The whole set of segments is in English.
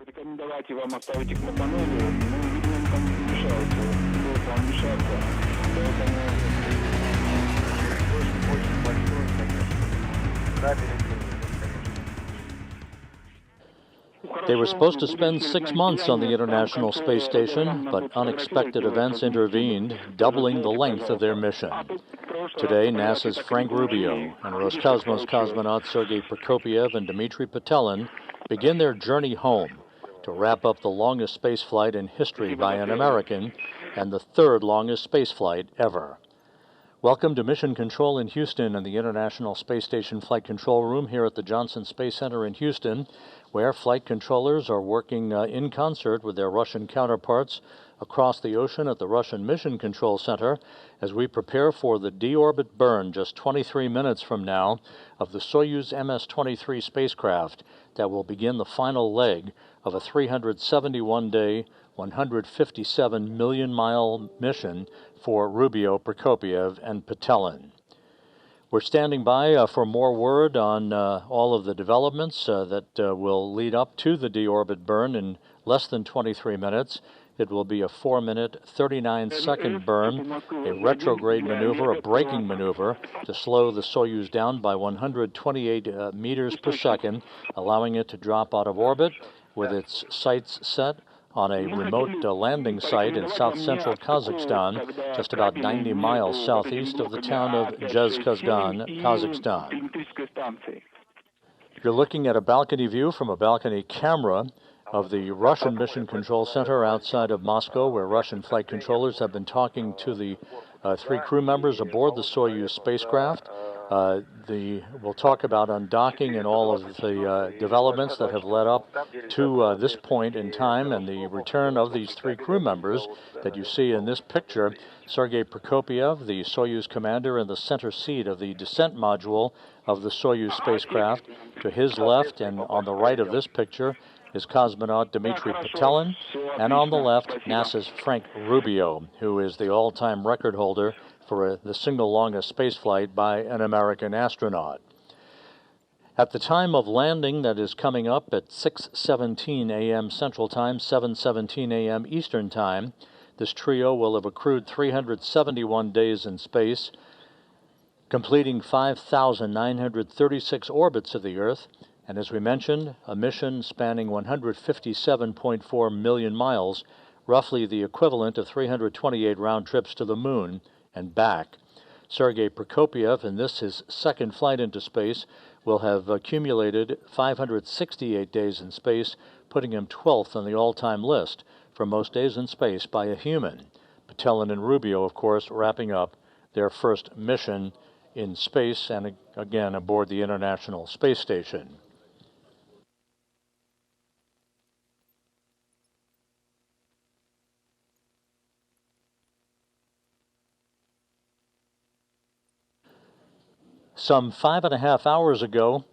Рекомендовать вам оставить их на панели, ну, видимо, они там мешаются, будут вам мешаться, поэтому очень большой, конечно, кабель. They were supposed to spend 6 months on the International Space Station, but unexpected events intervened, doubling the length of their mission. Today, NASA's Frank Rubio and Roscosmos cosmonauts Sergey Prokopyev and Dmitri Petelin begin their journey home to wrap up the longest spaceflight in history by an American and the third longest spaceflight ever. Welcome to Mission Control in Houston and the International Space Station Flight Control Room here at the Johnson Space Center in Houston, where flight controllers are working in concert with their Russian counterparts across the ocean at the Russian Mission Control Center as we prepare for the deorbit burn just 23 minutes from now of the Soyuz MS-23 spacecraft that will begin the final leg of a 371-day, 157 million-mile mission for Rubio, Prokopyev, and Petelin. We're standing by for more word on all of the developments that will lead up to the deorbit burn in less than 23 minutes. It will be a 4-minute, 39-second burn, a retrograde maneuver, a braking maneuver to slow the Soyuz down by 128 meters per second, allowing it to drop out of orbit with its sights set on a remote landing site in south-central Kazakhstan, just about 90 miles southeast of the town of Zhezkazgan, Kazakhstan. You're looking at a balcony view from a balcony camera of the Russian Mission Control Center outside of Moscow, where Russian flight controllers have been talking to the 3 crew members aboard the Soyuz spacecraft. We'll talk about undocking and all of the developments that have led up to this point in time and the return of these 3 crew members that you see in this picture. Sergey Prokopyev, the Soyuz commander in the center seat of the descent module of the Soyuz spacecraft. To his left and on the right of this picture is cosmonaut Dmitri Petelin, and on the left, NASA's Frank Rubio, who is the all-time record holder for the single longest spaceflight by an American astronaut. At the time of landing that is coming up at 6:17 a.m. Central Time, 7:17 a.m. Eastern Time, this trio will have accrued 371 days in space, completing 5,936 orbits of the Earth, and as we mentioned, a mission spanning 157.4 million miles, roughly the equivalent of 328 round trips to the moon and back. Sergey Prokopyev, in this his second flight into space, will have accumulated 568 days in space, putting him 12th on the all-time list for most days in space by a human. Petelin and Rubio, of course, wrapping up their first mission in space and again aboard the International Space Station. Some 5.5 hours ago,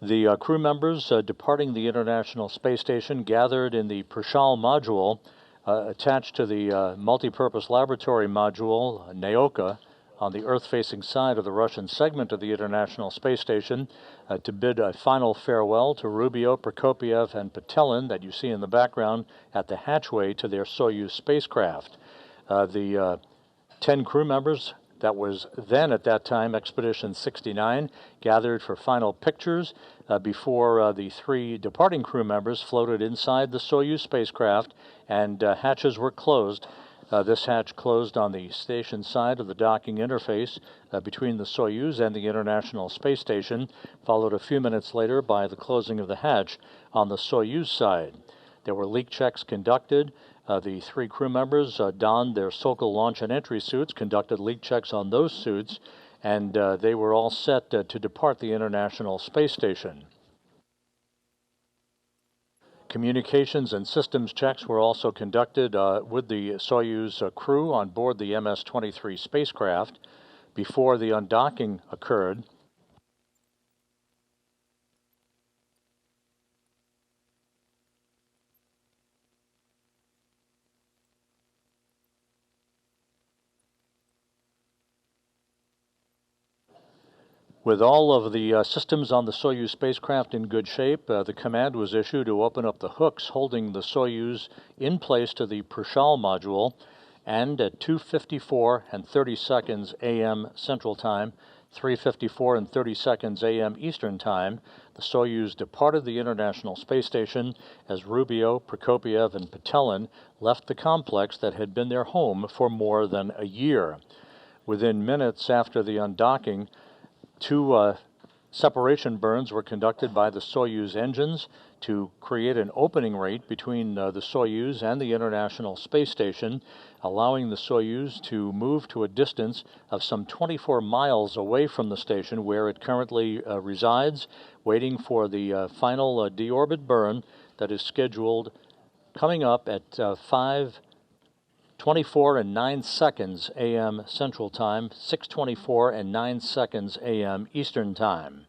the crew members departing the International Space Station gathered in the Prishal module attached to the multipurpose laboratory module, Naoka, on the Earth-facing side of the Russian segment of the International Space Station to bid a final farewell to Rubio, Prokopyev, and Petelin that you see in the background at the hatchway to their Soyuz spacecraft. The 10 crew members that was then at that time Expedition 69 gathered for final pictures before the 3 departing crew members floated inside the Soyuz spacecraft and hatches were closed. This hatch closed on the station side of the docking interface between the Soyuz and the International Space Station, followed a few minutes later by the closing of the hatch on the Soyuz side. There were leak checks conducted. The 3 crew members donned their Sokol launch and entry suits, conducted leak checks on those suits, and they were all set to depart the International Space Station. Communications and systems checks were also conducted with the Soyuz crew on board the MS-23 spacecraft before the undocking occurred. With all of the systems on the Soyuz spacecraft in good shape, the command was issued to open up the hooks holding the Soyuz in place to the Prishal module, and at 2:54 and 30 seconds a.m. Central Time, 3:54 and 30 seconds a.m. Eastern Time, the Soyuz departed the International Space Station as Rubio, Prokopyev, and Petelin left the complex that had been their home for more than a year. Within minutes after the undocking, two separation burns were conducted by the Soyuz engines to create an opening rate between the Soyuz and the International Space Station, allowing the Soyuz to move to a distance of some 24 miles away from the station where it currently resides, waiting for the final deorbit burn that is scheduled coming up at 5:24 and 9 seconds a.m. Central Time, 6:24 and 9 seconds a.m. Eastern Time.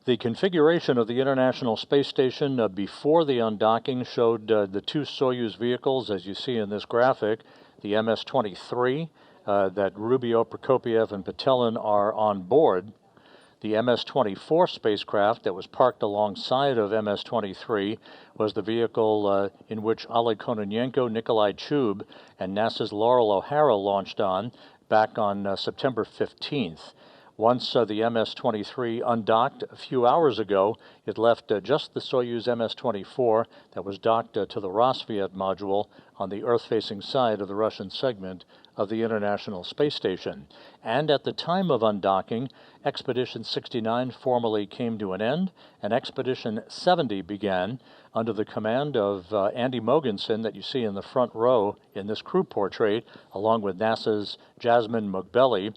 The configuration of the International Space Station before the undocking showed the two Soyuz vehicles, as you see in this graphic, the MS-23, that Rubio, Prokopyev, and Petelin are on board. The MS-24 spacecraft that was parked alongside of MS-23 was the vehicle in which Oleg Kononenko, Nikolai Chub, and NASA's Laurel O'Hara launched on back on September 15th. Once the MS-23 undocked a few hours ago, it left just the Soyuz MS-24 that was docked to the Rosviet module on the Earth-facing side of the Russian segment of the International Space Station. And at the time of undocking, Expedition 69 formally came to an end, and Expedition 70 began under the command of Andy Mogensen that you see in the front row in this crew portrait, along with NASA's Jasmine Mugbeli.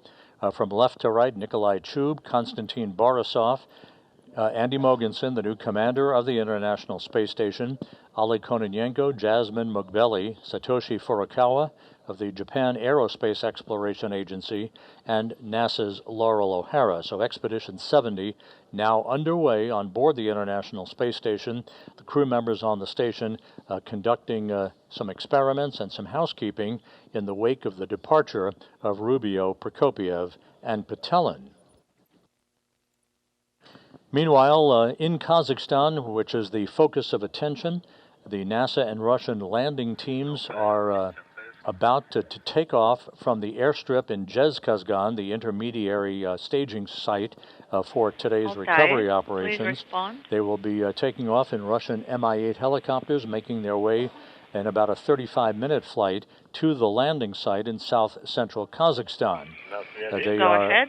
From left to right, Nikolai Chub, Konstantin Borisov, Andy Mogensen, the new commander of the International Space Station, Oleg Kononenko, Jasmine Mugbeli, Satoshi Furukawa of the Japan Aerospace Exploration Agency, and NASA's Laurel O'Hara. So Expedition 70 now underway on board the International Space Station. The crew members on the station conducting some experiments and some housekeeping in the wake of the departure of Rubio, Prokopyev, and Petelin. Meanwhile, in Kazakhstan, which is the focus of attention, the NASA and Russian landing teams are about to take off from the airstrip in Zhezkazgan, the intermediary staging site for today's recovery operations. They will be taking off in Russian Mi-8 helicopters, making their way in about a 35-minute flight to the landing site in south-central Kazakhstan. They are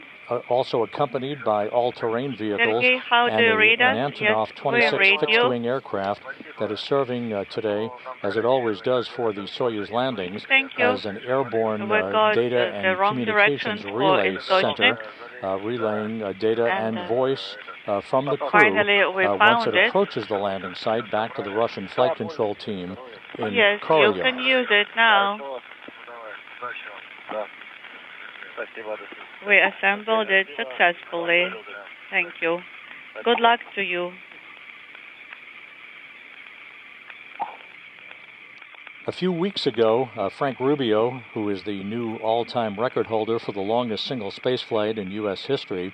also accompanied by all-terrain vehicles and an Antonov 26 fixed-wing aircraft that is serving today, as it always does for the Soyuz landings, as an airborne data and communications relay center, relaying data and voice from the crew once it approaches the landing site back to the Russian flight control team in Korolyov. You can use it now. We assembled it successfully. Thank you. Good luck to you. A few weeks ago, Frank Rubio, who is the new all-time record holder for the longest single spaceflight in U.S. history,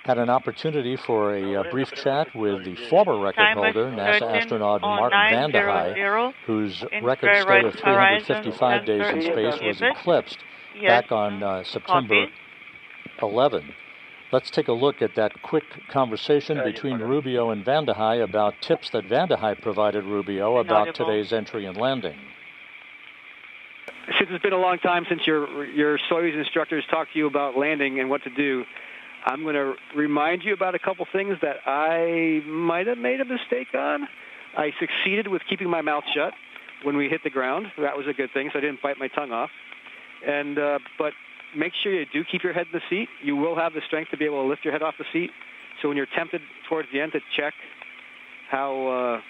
had an opportunity for a brief chat with the former record holder, NASA astronaut Mark Vande Hei, whose record stay of 355 days in space was eclipsed back on September 11. Let's take a look at that quick conversation between Rubio and Vande Hei about tips that Vande Hei provided Rubio about today's entry and landing. Since it's been a long time since your Soyuz instructors talked to you about landing and what to do, I'm going to remind you about a couple things that I might have made a mistake on. I succeeded with keeping my mouth shut when we hit the ground. That was a good thing, so I didn't bite my tongue off. And but make sure you do keep your head in the seat. You will have the strength to be able to lift your head off the seat. So when you're tempted towards the end to check how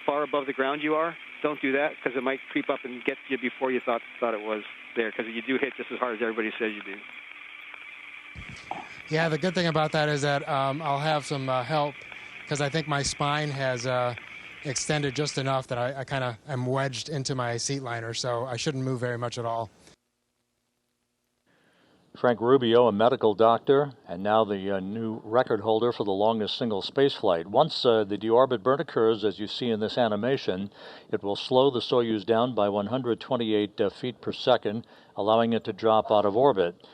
far above the ground you are, don't do that, because it might creep up and get you before you thought it was there, because you do hit just as hard as everybody says you do. Yeah, the good thing about that is that I'll have some help because I think my spine has extended just enough that I kind of am wedged into my seat liner, so I shouldn't move very much at all. Frank Rubio, a medical doctor, and now the new record holder for the longest single spaceflight. Once the deorbit burn occurs, as you see in this animation, it will slow the Soyuz down by 128 feet per second, allowing it to drop out of orbit.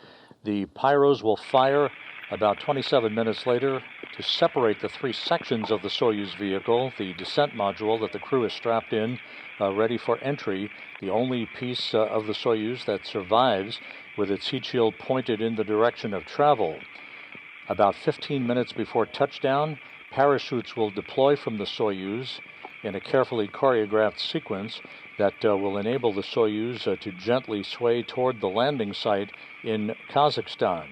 The pyros will fire about 27 minutes later to separate the three sections of the Soyuz vehicle, the descent module that the crew is strapped in, ready for entry, the only piece of the Soyuz that survives with its heat shield pointed in the direction of travel. About 15 minutes before touchdown, parachutes will deploy from the Soyuz in a carefully choreographed sequence that will enable the Soyuz to gently sway toward the landing site in Kazakhstan.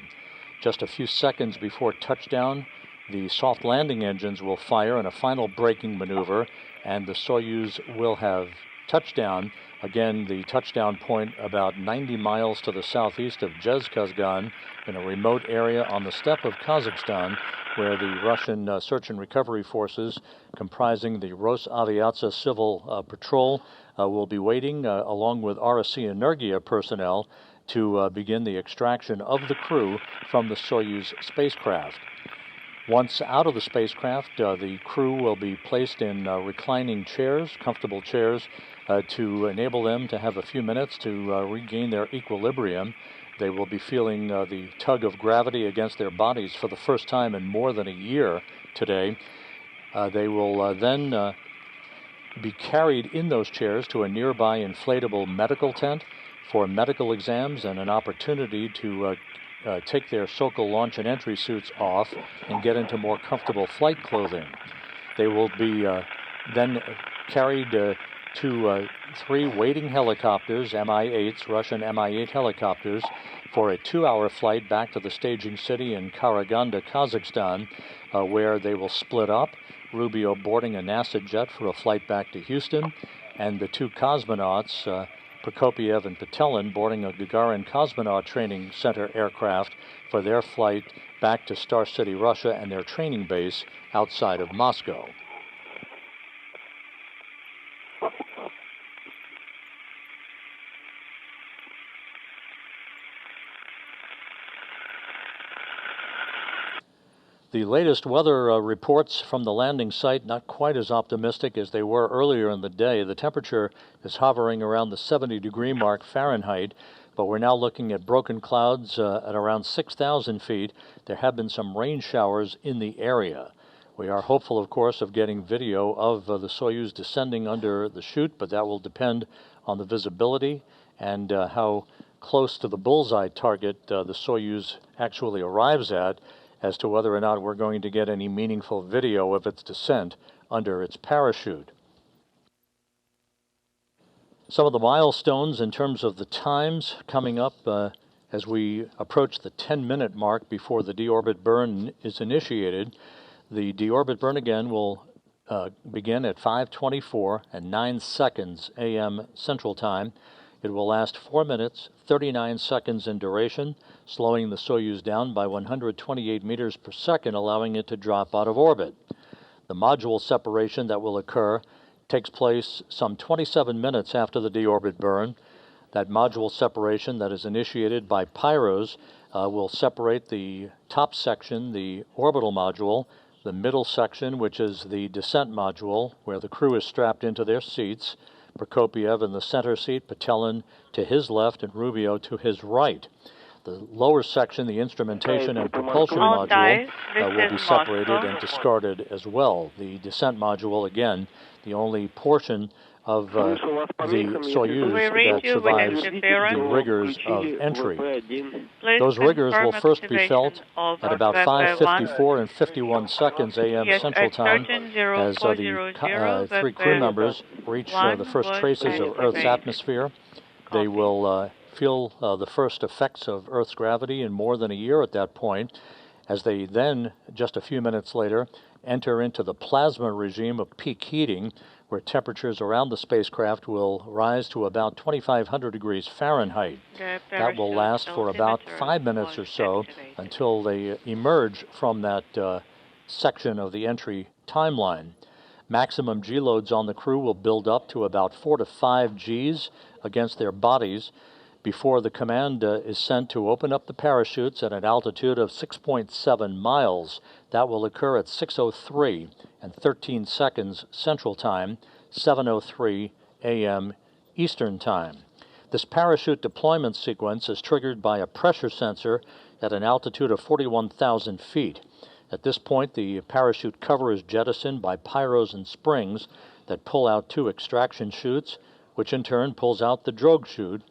Just a few seconds before touchdown, the soft landing engines will fire in a final braking maneuver, and the Soyuz will have touchdown. Again, the touchdown point about 90 miles to the southeast of Zhezkazgan in a remote area on the steppe of Kazakhstan, where the Russian search and recovery forces, comprising the Rosaviatsia Civil Patrol, will be waiting, along with RSC Energia personnel, to begin the extraction of the crew from the Soyuz spacecraft. Once out of the spacecraft, the crew will be placed in reclining chairs, comfortable chairs, to enable them to have a few minutes to regain their equilibrium. They will be feeling the tug of gravity against their bodies for the first time in more than a year today. They will then be carried in those chairs to a nearby inflatable medical tent for medical exams and an opportunity to take their Sokol launch and entry suits off and get into more comfortable flight clothing. They will be then carried to three waiting helicopters, Mi-8s, Russian Mi-8 helicopters, for a 2-hour flight back to the staging city in Karaganda, Kazakhstan, where they will split up, Rubio boarding a NASA jet for a flight back to Houston, and the two cosmonauts, Prokopyev and Petelin, boarding a Gagarin Cosmonaut Training Center aircraft for their flight back to Star City, Russia, and their training base outside of Moscow. The latest weather reports from the landing site not quite as optimistic as they were earlier in the day. The temperature is hovering around the 70-degree mark Fahrenheit, but we're now looking at broken clouds at around 6,000 feet. There have been some rain showers in the area. We are hopeful, of course, of getting video of the Soyuz descending under the chute, but that will depend on the visibility and how close to the bullseye target the Soyuz actually arrives at, as to whether or not we're going to get any meaningful video of its descent under its parachute. Some of the milestones in terms of the times coming up as we approach the 10-minute mark before the deorbit burn is initiated. The deorbit burn again will begin at 5:24 and 9 seconds a.m. Central Time. It will last 4 minutes, 39 seconds in duration, slowing the Soyuz down by 128 meters per second, allowing it to drop out of orbit. The module separation that will occur takes place some 27 minutes after the deorbit burn. That module separation that is initiated by pyros will separate the top section, the orbital module, the middle section, which is the descent module, where the crew is strapped into their seats, Prokopyev in the center seat, Petelin to his left, and Rubio to his right. The lower section, the instrumentation and propulsion module, will be separated and discarded as well. The descent module, again, the only portion of the Soyuz that survives the rigors of entry. Those rigors will first be felt at about 5:54 and 51 seconds a.m. Central Time as the three crew members reach the first traces of Earth's atmosphere. They will feel the first effects of Earth's gravity in more than a year at that point, as they then, just a few minutes later, enter into the plasma regime of peak heating, where temperatures around the spacecraft will rise to about 2,500 degrees Fahrenheit. That will last for about 5 minutes or so until they emerge from that section of the entry timeline. Maximum G loads on the crew will build up to about 4 to 5 Gs against their bodies before the command is sent to open up the parachutes at an altitude of 6.7 miles. That will occur at 6:03 and 13 seconds Central Time, 7:03 a.m. Eastern Time. This parachute deployment sequence is triggered by a pressure sensor at an altitude of 41,000 feet. At this point, the parachute cover is jettisoned by pyros and springs that pull out 2 extraction chutes, which in turn pulls out the drogue chute.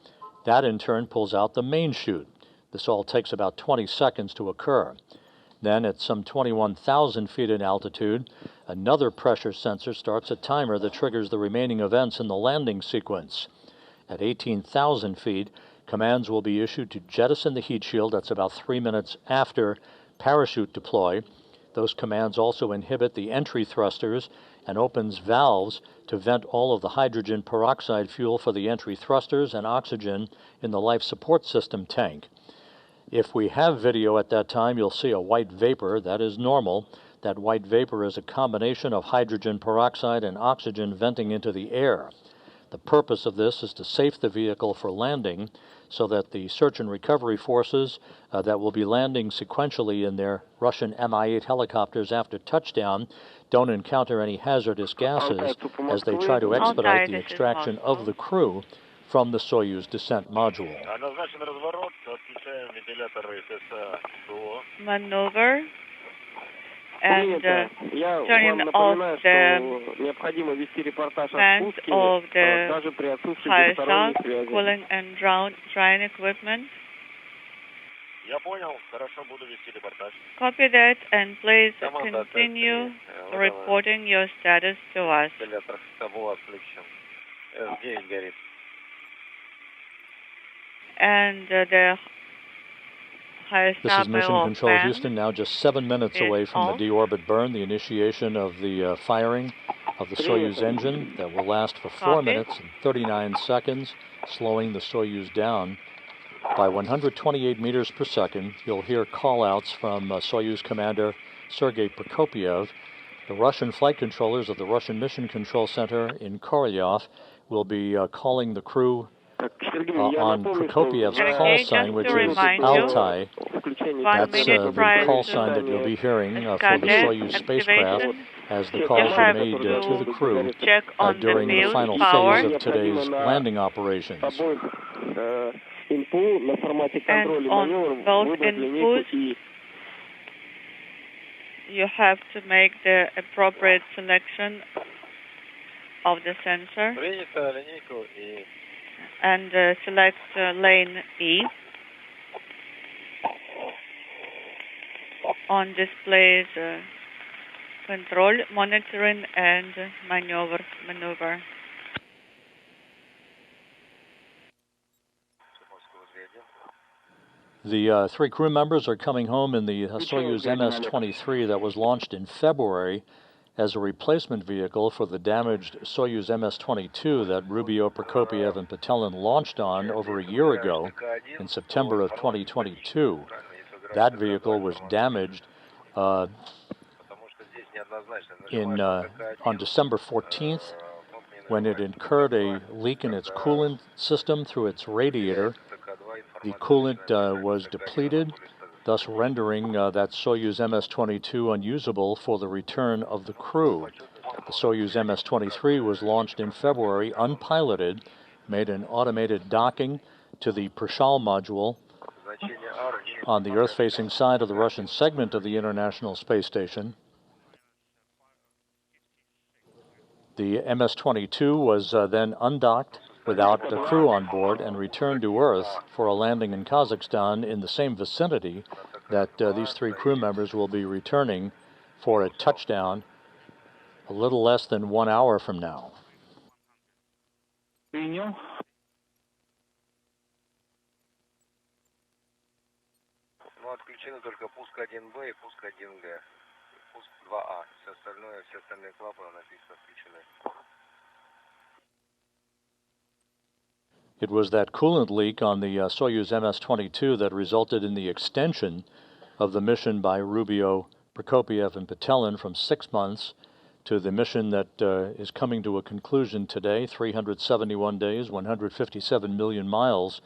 That in turn pulls out the main chute. This all takes about 20 seconds to occur. Then at some 21,000 feet in altitude, another pressure sensor starts a timer that triggers the remaining events in the landing sequence. At 18,000 feet, commands will be issued to jettison the heat shield. That's about 3 minutes after parachute deploy. Those commands also inhibit the entry thrusters and opens valves to vent all of the hydrogen peroxide fuel for the entry thrusters and oxygen in the life support system tank. If we have video at that time, you'll see a white vapor. That is normal. That white vapor is a combination of hydrogen peroxide and oxygen venting into the air. The purpose of this is to safe the vehicle for landing so that the search and recovery forces that will be landing sequentially in their Russian Mi-8 helicopters after touchdown don't encounter any hazardous gases as they try to expedite the extraction of the crew from the Soyuz descent module. Maneuver and turning off the fans of the high sub, cooling and drying equipment. Copy that, and please continue reporting your status to us. And the high This is Mission Control Houston, now just 7 minutes away from the deorbit burn, the initiation of the firing of the Soyuz engine that will last for 4 minutes and 39 seconds, slowing the Soyuz down by 128 meters per second. You'll hear call-outs from Soyuz commander Sergey Prokopyev. The Russian flight controllers of the Russian Mission Control Center in Korolyov will be calling the crew on Prokopiev's call sign, which is Altai. That's the call sign that you'll be hearing for the Soyuz spacecraft as the calls are made to the crew during the final phase of today's landing operations. And on both inputs, you have to make the appropriate selection of the sensor and select lane E. On displays control, monitoring, and maneuver. The 3 crew members are coming home in the Soyuz MS-23 that was launched in February as a replacement vehicle for the damaged Soyuz MS-22 that Rubio, Prokopyev, and Petelin launched on over a year ago in September of 2022. That vehicle was damaged on December 14th when it incurred a leak in its coolant system through its radiator. The coolant was depleted, thus rendering that Soyuz MS-22 unusable for the return of the crew. The Soyuz MS-23 was launched in February, unpiloted, made an automated docking to the Prishal module on the Earth-facing side of the Russian segment of the International Space Station. The MS-22 was then undocked without the crew on board and returned to Earth for a landing in Kazakhstan in the same vicinity that these 3 crew members will be returning for a touchdown a little less than 1 hour from now. Отключены только пуск 1Б и пуск 1Г. Пуск 2А. Все остальные клапаны написано отключены. It was that coolant leak on the Soyuz MS-22 that resulted in the extension of the mission by Rubio, Prokopyev, and Petelin from 6 months to the mission that is coming to a conclusion today, 371 days, 157 million miles.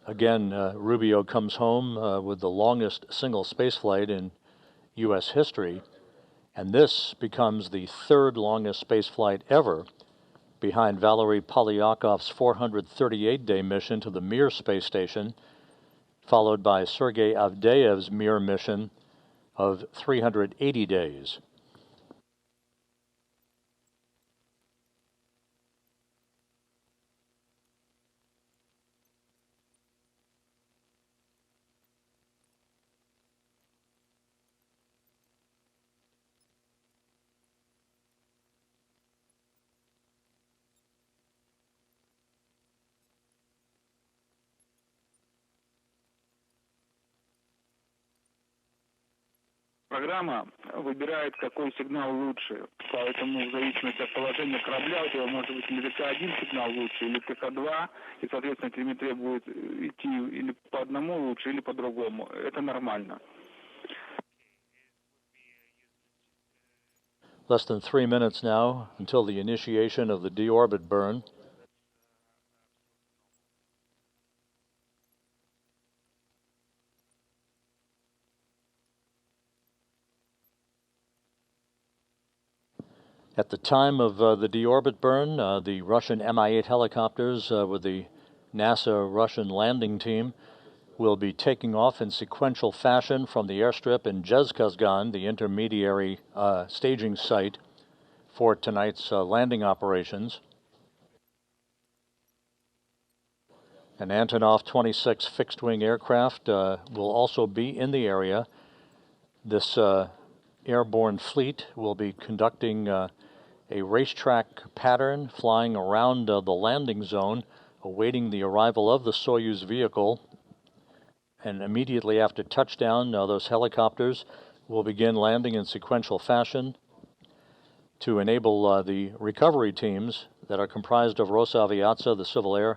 Again, Rubio comes home with the longest single spaceflight in U.S. history, and this becomes the third longest spaceflight ever, behind Valery Polyakov's 438-day mission to the Mir space station, followed by Sergey Avdeyev's Mir mission of 380 days. Программа выбирает, какой сигнал лучше, поэтому в зависимости от положения корабля у тебя может быть или ТК-1 сигнал лучше, или ТК-2, и, соответственно, телеметрия будет идти или по одному лучше, или по другому. Это нормально. Less than 3 minutes now until the initiation of the deorbit burn. At the time of the deorbit burn, the Russian Mi-8 helicopters with the NASA Russian landing team will be taking off in sequential fashion from the airstrip in Zhezkazgan, the intermediary staging site for tonight's landing operations. An Antonov 26 fixed-wing aircraft will also be in the area. This airborne fleet will be conducting a racetrack pattern, flying around the landing zone, awaiting the arrival of the Soyuz vehicle. And immediately after touchdown, those helicopters will begin landing in sequential fashion to enable the recovery teams that are comprised of Rosaviatsia, the Civil Air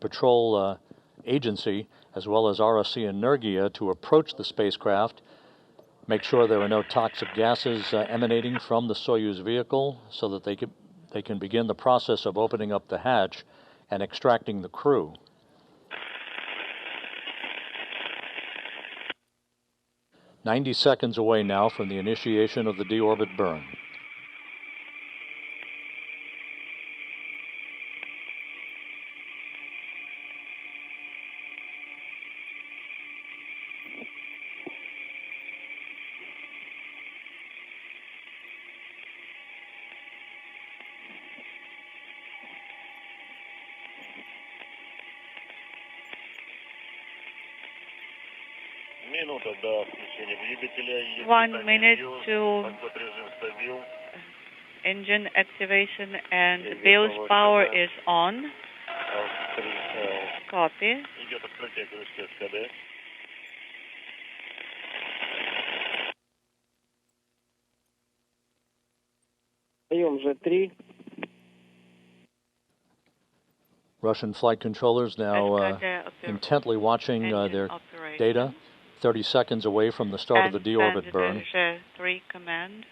Patrol Agency, as well as RSC Energia, to approach the spacecraft, make sure there are no toxic gases emanating from the Soyuz vehicle so that they can begin the process of opening up the hatch and extracting the crew. "90 seconds away now from the initiation of the deorbit burn. Минута до включения двигателя. 1 minute to engine activation and Bill's power is on. Copy. Идет открытие крышки СКД. Прием G3. Russian flight controllers now intently watching their data, 30 seconds away from the start of the deorbit burn. G3 command.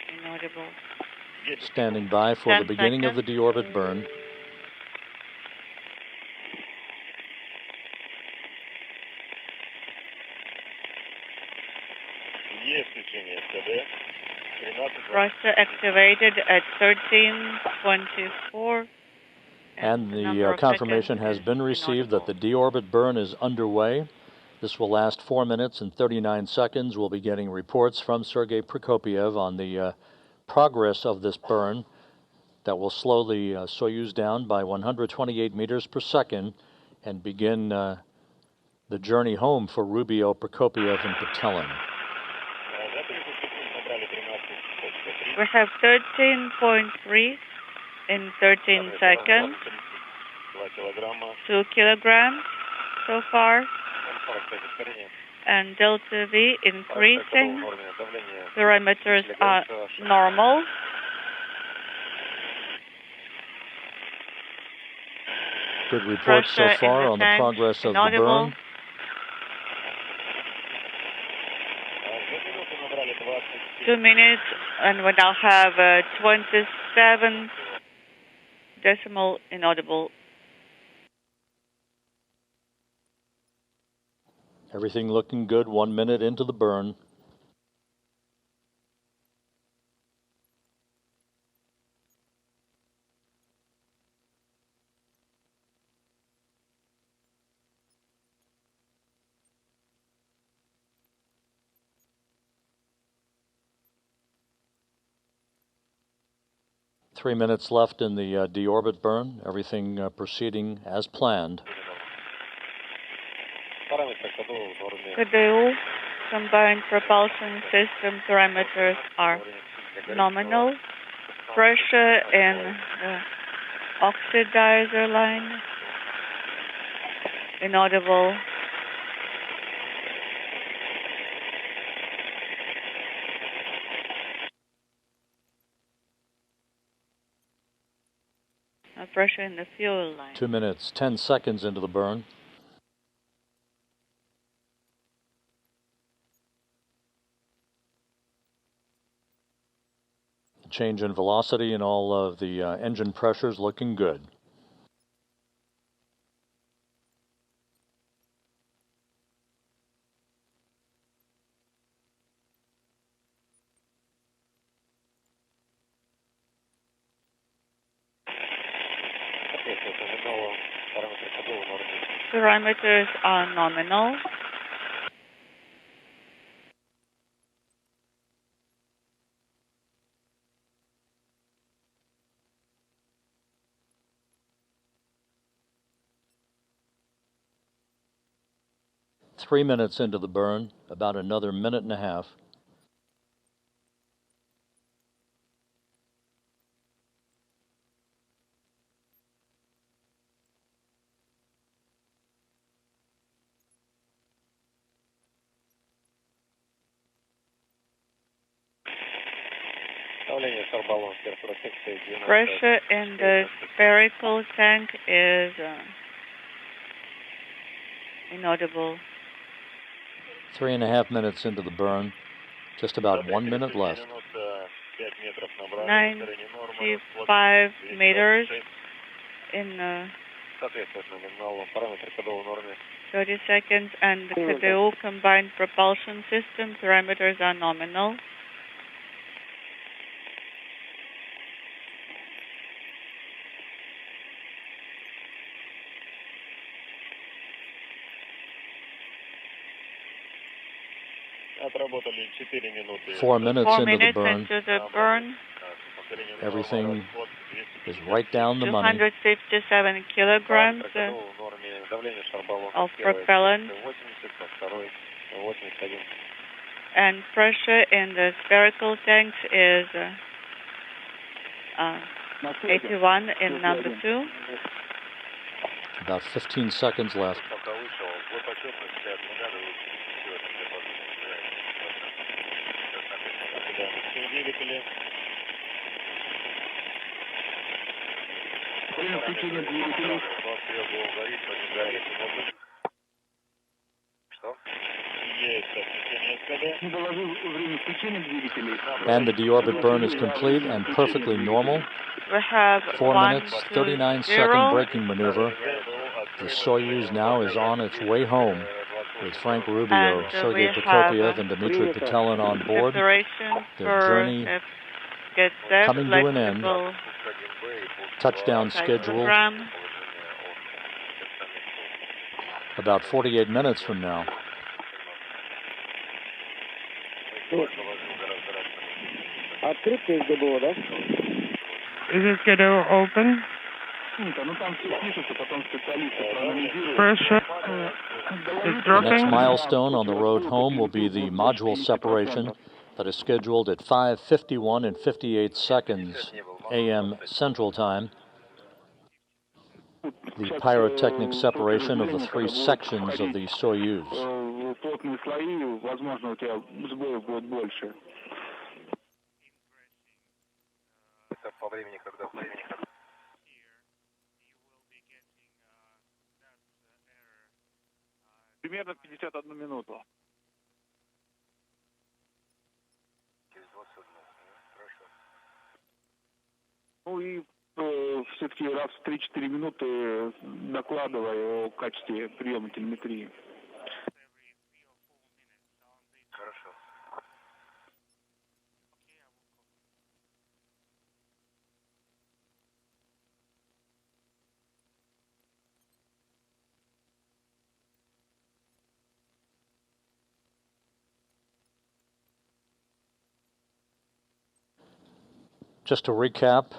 Inaudible. Standing by for the beginning of the deorbit burn. Russia activated at 13:24. And the confirmation has been received that the deorbit burn is underway. This will last 4 minutes and 39 seconds. We'll be getting reports from Sergey Prokopyev on the progress of this burn that will slow the Soyuz down by 128 meters per second and begin the journey home for Rubio, Prokopyev, and Petelin. We have 13.3 in 13 seconds. 2 kilograms so far. And delta V increasing. Parameters are normal. Good report so far on the progress of the burn. Two minutes, and we now have 27 decimal inaudible. Everything looking good 1 minute into the burn. Three minutes left in the deorbit burn. Everything proceeding as planned. KDU combined propulsion system parameters are nominal. Pressure in the oxidizer line inaudible. Pressure in the fuel line. 2 minutes, 10 seconds into the burn. Change in velocity and all of the engine pressures looking good. Parameters are nominal. Three minutes into the burn, about another minute and a half. Pressure in the spherical tank is inaudible. 3.5 minutes into the burn, just about 1 minute left. 95 meters in 30 seconds, and the KDU combined propulsion system parameters are nominal. Four minutes into the burn. Everything is right down the money. 257 kilograms of propellant. And pressure in the spherical tanks is 81 in number 2. About 15 seconds left. And the deorbit burn is complete and perfectly normal. We have 4 minutes, 39-second braking maneuver. The Soyuz now is on its way home with Frank Rubio, Sergey Prokopyev, and Dmitri Petelin on board. Their journey coming to an end. Touchdown schedule about 48 minutes from now. Is this KDU open? Pressure is dropping. The next milestone on the road home will be the module separation that is scheduled at 5:51 and 58 seconds a.m. Central Time. the pyrotechnic separation of the three sections of the Soyuz. Плотные слои, возможно, у тебя сбоев будет больше. По времени, когда Примерно 51 минуту. через 21. Хорошо. Ну и все-таки раз в 3-4 минуты докладывай о качестве приема телеметрии. Хорошо. Just to recap,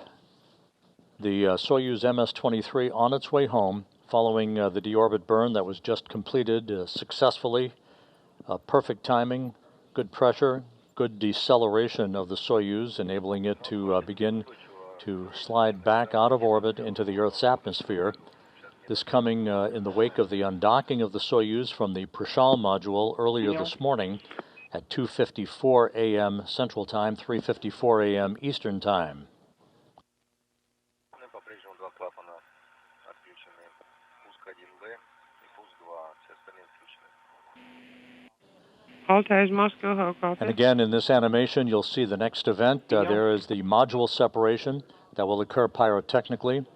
the Soyuz MS-23 on its way home, following the deorbit burn that was just completed successfully. Perfect timing, good pressure, good deceleration of the Soyuz, enabling it to begin to slide back out of orbit into the Earth's atmosphere. This coming in the wake of the undocking of the Soyuz from the Prishal module earlier this morning at 2:54 a.m. Central Time, 3:54 a.m. Eastern Time. And again, in this animation, you'll see the next event. There is the module separation that will occur pyrotechnically.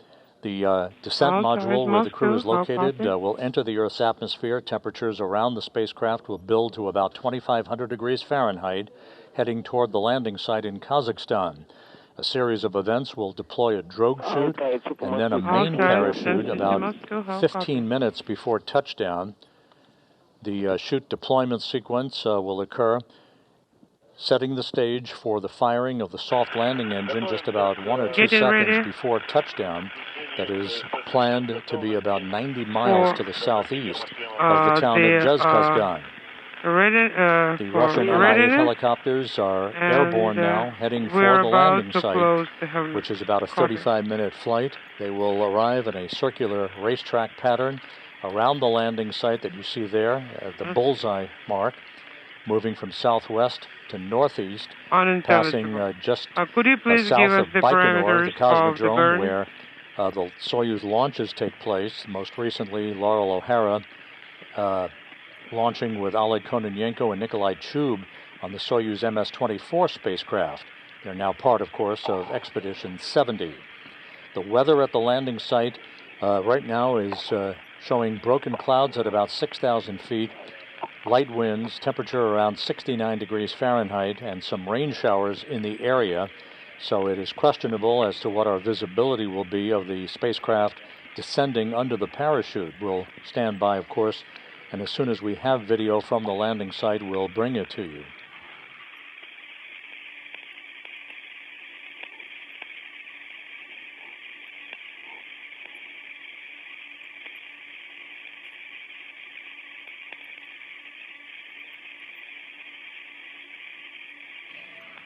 The descent module where the crew is located will enter the Earth's atmosphere. Temperatures around the spacecraft will build to about 2,500 degrees Fahrenheit, heading toward the landing site in Kazakhstan. A series of events will deploy a drogue chute and then a main parachute about 15 minutes before touchdown. The chute deployment sequence will occur, setting the stage for the firing of the soft landing engine just about 1 or 2 seconds before touchdown. That is planned to be about 90 miles to the southeast of the town of Kazakhstan. The Russian MI-8 helicopters are airborne now, heading for the landing site, which is about a 35-minute flight. They will arrive in a circular racetrack pattern around the landing site that you see there at the bullseye mark, moving from southwest to northeast, passing just south of Baikonur, the Cosmodrome, where the Soyuz launches take place. Most recently, Laurel O'Hara launching with Oleg Kononenko and Nikolai Chub on the Soyuz MS-24 spacecraft. They're now part, of course, of Expedition 70. The weather at the landing site right now is showing broken clouds at about 6,000 feet, light winds, temperature around 69 degrees Fahrenheit, and some rain showers in the area. So it is questionable as to what our visibility will be of the spacecraft descending under the parachute. We'll stand by, of course, and as soon as we have video from the landing site, we'll bring it to you.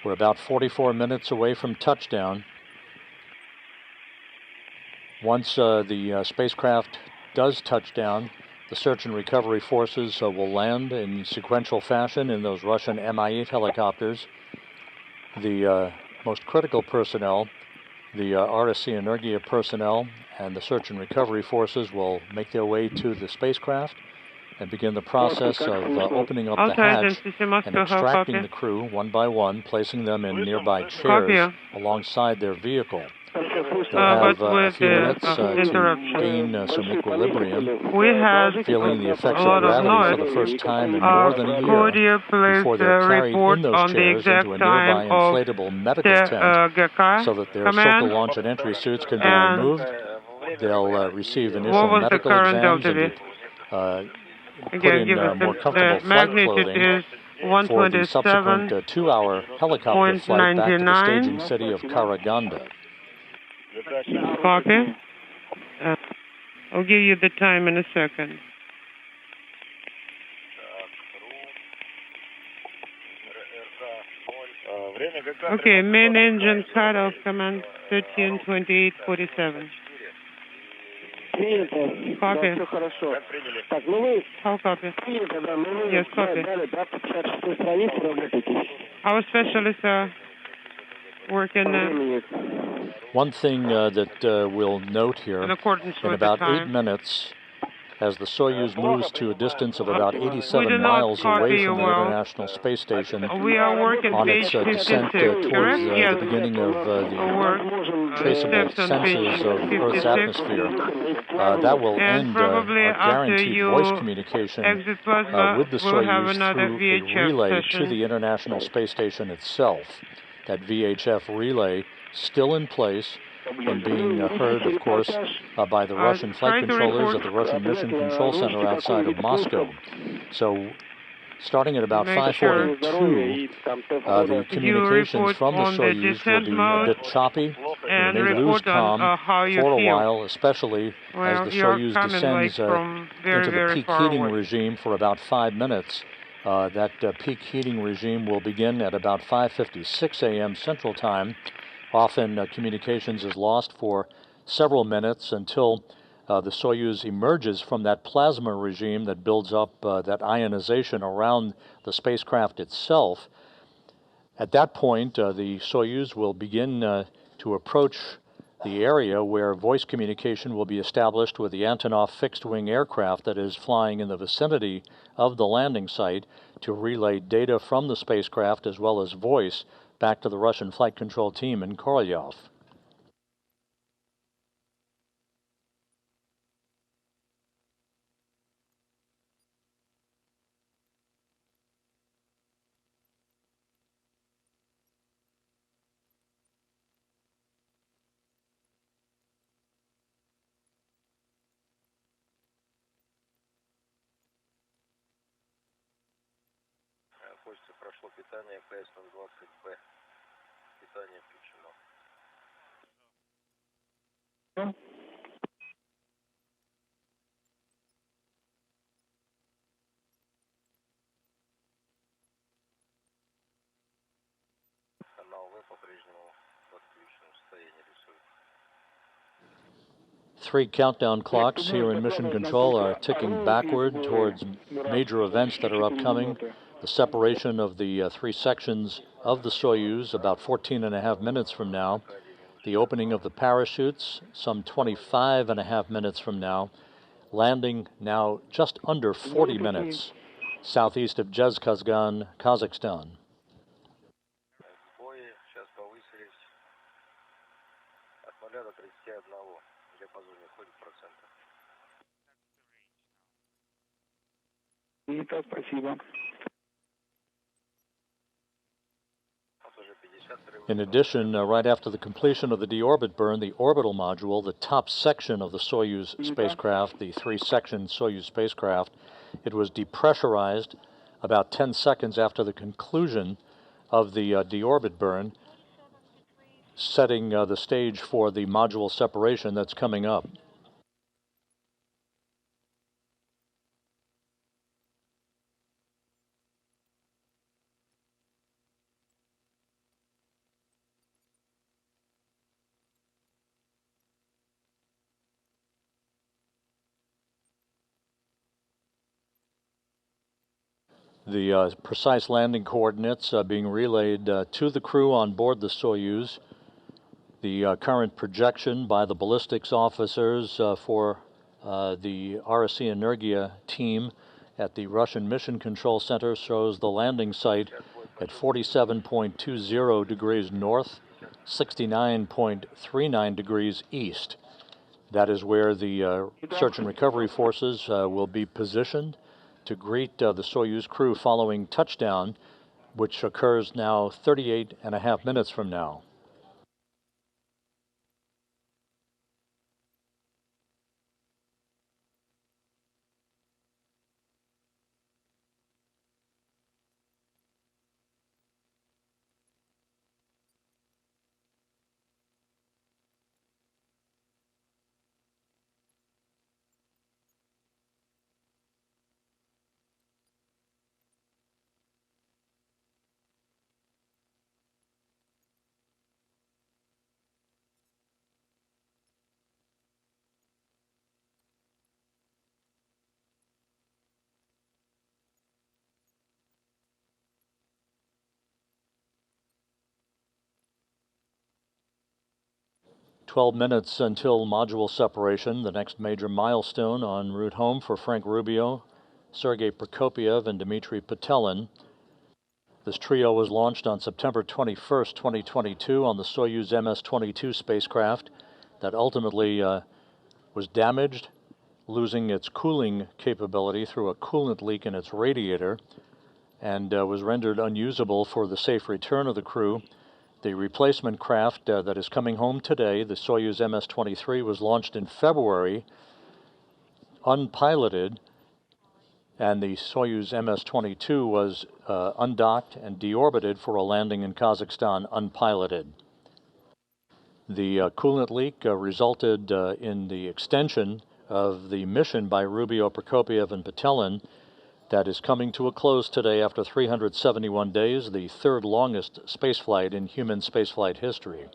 We're about 44 minutes away from touchdown. Once the spacecraft does touch down, the search and recovery forces will land in sequential fashion in those Russian Mi-8 helicopters. The most critical personnel, the RSC Energia personnel, and the search and recovery forces will make their way to the spacecraft and begin the process of opening up the hatch and extracting the crew one by one, placing them in nearby chairs alongside their vehicle. They'll have a few minutes to gain some equilibrium, feeling the effects of gravity for the first time in more than a year, before they're carried in those chairs into a nearby inflatable medical tent so that their circle launch and entry suits can be removed. They'll receive initial medical exams and be put in more comfortable flight clothing for the subsequent 2-hour helicopter flight back to the staging city of Karaganda. Copy. I'll give you the time in a second. Okay, main engine cut off, command 132847. Принято. Да, Copy. все хорошо. Так, ну вы How copy? принято, да, ну вы Yes, copy. дали 256 страниц, работаете. Our specialists are working По времени. One thing that we'll note here, in accordance in with the about 8 time. minutes, as the Soyuz moves to a distance of about We 87 do not miles copy away you from the well. International Space Station, We are working on page its descent 56, towards correct? Yes. the beginning of the Work. traceable Steps on page sensors of Earth's 56. atmosphere. That will And end probably our after guaranteed you voice communication exit plasma, with the we'll have Soyuz another through a VHF relay to session. the International Space Station itself. That VHF relay still in place and being heard, of course, by the Russian flight controllers at the Russian Mission Control Center outside of Moscow. So, starting at about 5:42, the communications from the Soyuz will be a bit choppy. We may lose comm for a while, especially as the Soyuz descends into the peak heating regime for about 5 minutes. That peak heating regime will begin at about 5:56 a.m. Central Time. Often communications is lost for several minutes until the Soyuz emerges from that plasma regime that builds up that ionization around the spacecraft itself. At that point, the Soyuz will begin to approach the area where voice communication will be established with the Antonov fixed-wing aircraft that is flying in the vicinity of the landing site to relay data from the spacecraft as well as voice back to the Russian flight control team in Korolyov. Почте прошло питание, КС-20Б. Питание включено. Канал В по-прежнему в отключенном состоянии рисует. 3 countdown clocks here in Mission Control are ticking backward towards major events that are upcoming. The separation of the 3 sections of the Soyuz about 14.5 minutes from now. The opening of the parachutes some 25.5 minutes from now. Landing now just under 40 minutes southeast of Zhezkazgan, Kazakhstan. Сбои сейчас повысились от 0 до 31. В диапазоне ходит процентов. Спасибо. In addition, right after the completion of the deorbit burn, the orbital module, the top section of the Soyuz spacecraft, the 3-section Soyuz spacecraft, it was depressurized about 10 seconds after the conclusion of the deorbit burn, setting the stage for the module separation that's coming up. The precise landing coordinates being relayed to the crew on board the Soyuz. The current projection by the ballistics officers for the RSC Energia team at the Russian Mission Control Center shows the landing site at 47.20 degrees north, 69.39 degrees east. That is where the search and recovery forces will be positioned to greet the Soyuz crew following touchdown, which occurs now 38.5 minutes from now. 12 minutes until module separation, the next major milestone en route home for Frank Rubio, Sergey Prokopyev, and Dmitri Petelin. This trio was launched on September 21st, 2022 on the Soyuz MS-22 spacecraft that ultimately was damaged, losing its cooling capability through a coolant leak in its radiator, and was rendered unusable for the safe return of the crew. The replacement craft that is coming home today, the Soyuz MS-23, was launched in February, unpiloted, and the Soyuz MS-22 was undocked and deorbited for a landing in Kazakhstan unpiloted. The coolant leak resulted in the extension of the mission by Rubio, Prokopyev, and Petelin that is coming to a close today after 371 days, the third longest spaceflight in human spaceflight history.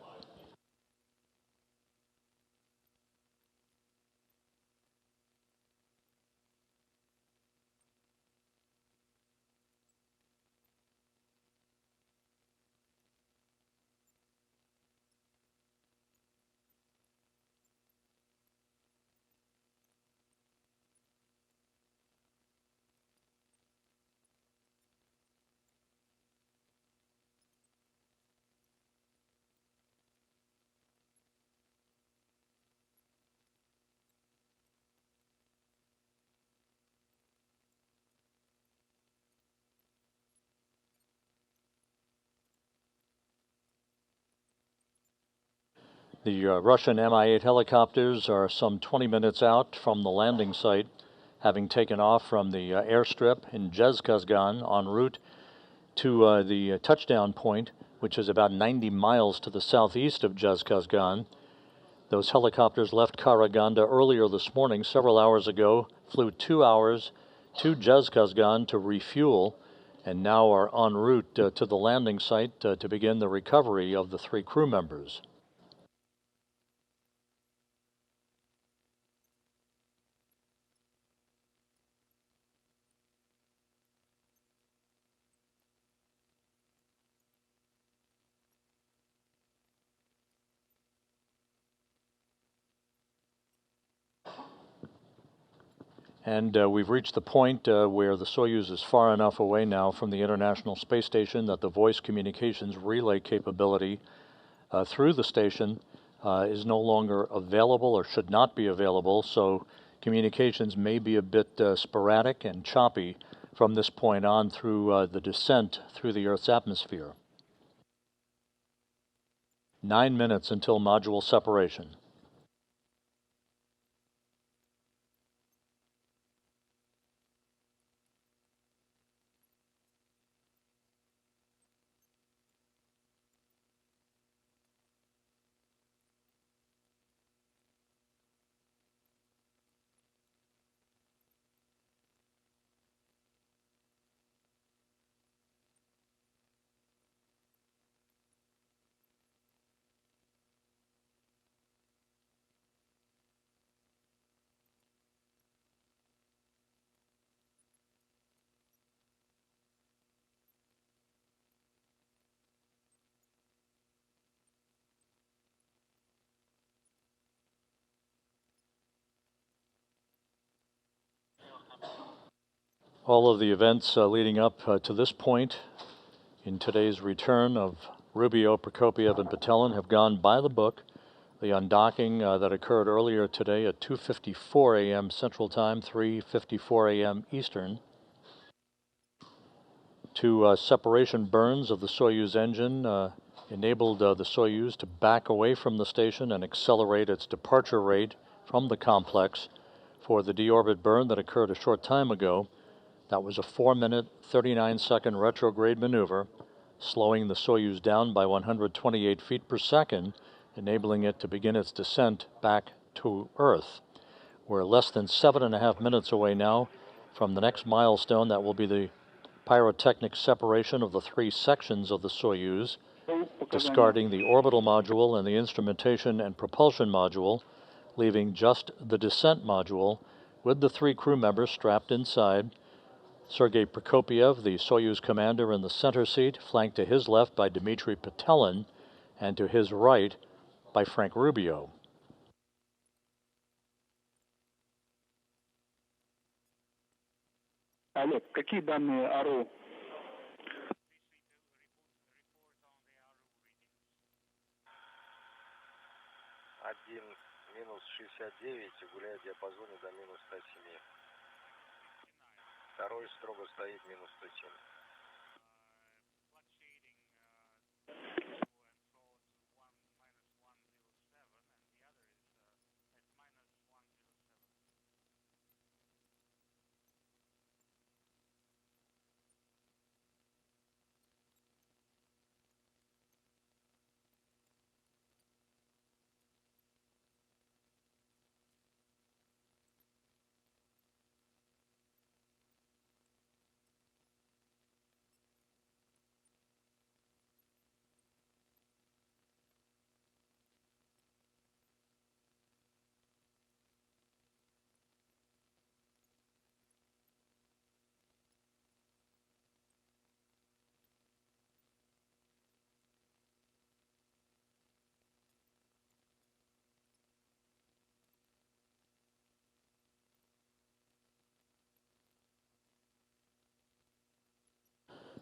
The Russian Mi-8 helicopters are some 20 minutes out from the landing site, having taken off from the airstrip in Zhezkazgan en route to the touchdown point, which is about 90 miles to the southeast of Zhezkazgan. Those helicopters left Karaganda earlier this morning, several hours ago, flew 2 hours to Zhezkazgan to refuel, and now are en route to the landing site to begin the recovery of the 3 crew members. And we've reached the point where the Soyuz is far enough away now from the International Space Station that the voice communications relay capability through the station is no longer available or should not be available, so communications may be a bit sporadic and choppy from this point on through the descent through the Earth's atmosphere. 9 minutes until module separation. All of the events leading up to this point in today's return of Rubio, Prokopyev, and Petelin have gone by the book. The undocking that occurred earlier today at 2:54 a.m. Central Time, 3:54 a.m. Eastern. 2 separation burns of the Soyuz engine enabled the Soyuz to back away from the station and accelerate its departure rate from the complex for the deorbit burn that occurred a short time ago. That was a 4-minute, 39-second retrograde maneuver, slowing the Soyuz down by 128 feet per second, enabling it to begin its descent back to Earth. We're less than 7.5 minutes away now from the next milestone. That will be the pyrotechnic separation of the 3 sections of the Soyuz, discarding the orbital module and the instrumentation and propulsion module, leaving just the descent module with the 3 crew members strapped inside. Sergey Prokopyev, the Soyuz commander, in the center seat, flanked to his left by Dmitri Petelin, and to his right by Frank Rubio. Олег, какие данные АРУ? Один минус 69 и гуляет в диапазоне до минус 107. Второй строго стоит минус 107.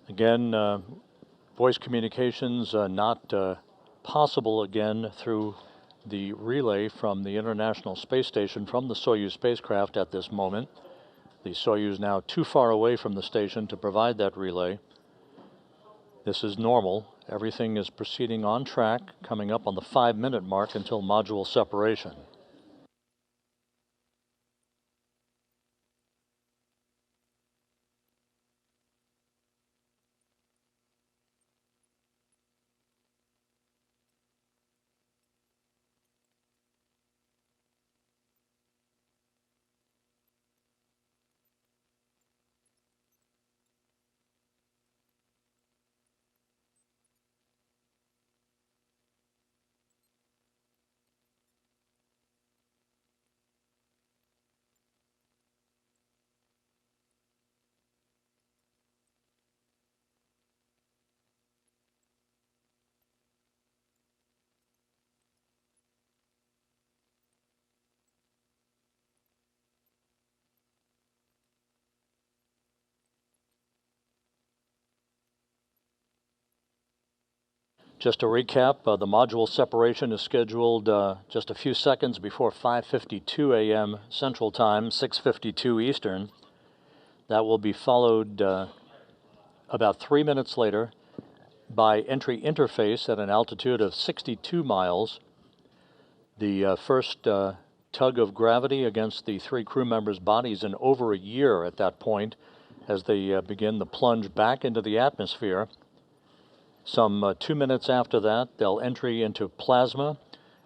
Again, voice communications not possible again through the relay from the International Space Station from the Soyuz spacecraft at this moment. The Soyuz now too far away from the station to provide that relay. This is normal. Everything is proceeding on track, coming up on the 5-minute mark until module separation. Just to recap, the module separation is scheduled just a few seconds before 5:52 a.m. Central Time, 6:52 Eastern. That will be followed about 3 minutes later by entry interface at an altitude of 62 miles. The first tug of gravity against the 3 crew members' bodies in over a year at that point as they begin the plunge back into the atmosphere. Some 2 minutes after that, they'll entry into plasma,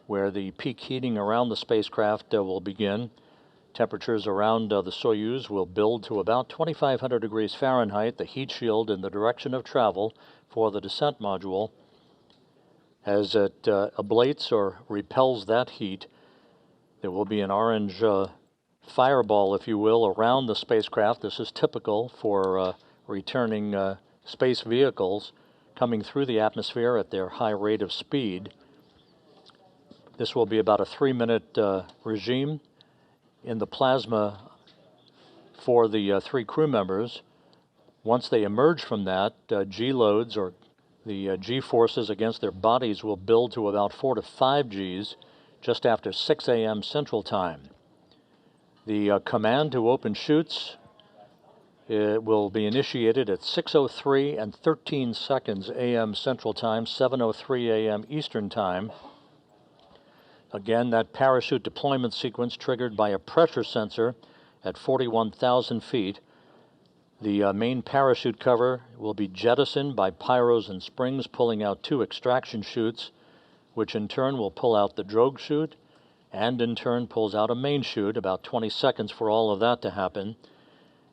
where the peak heating around the spacecraft will begin. Temperatures around the Soyuz will build to about 2,500 degrees Fahrenheit, the heat shield in the direction of travel for the descent module. As it ablates or repels that heat, there will be an orange fireball, if you will, around the spacecraft. This is typical for returning space vehicles coming through the atmosphere at their high rate of speed. This will be about a 3-minute regime in the plasma for the 3 crew members. Once they emerge from that, G-loads, or the G-forces against their bodies, will build to about 4 to 5 Gs just after 6 a.m. Central Time. The command to open chutes will be initiated at 6:03 and 13 seconds a.m. Central Time, 7:03 a.m. Eastern Time. Again, that parachute deployment sequence triggered by a pressure sensor at 41,000 feet. The main parachute cover will be jettisoned by pyros and springs, pulling out 2 extraction chutes, which in turn will pull out the drogue chute, and in turn pulls out a main chute, about 20 seconds for all of that to happen.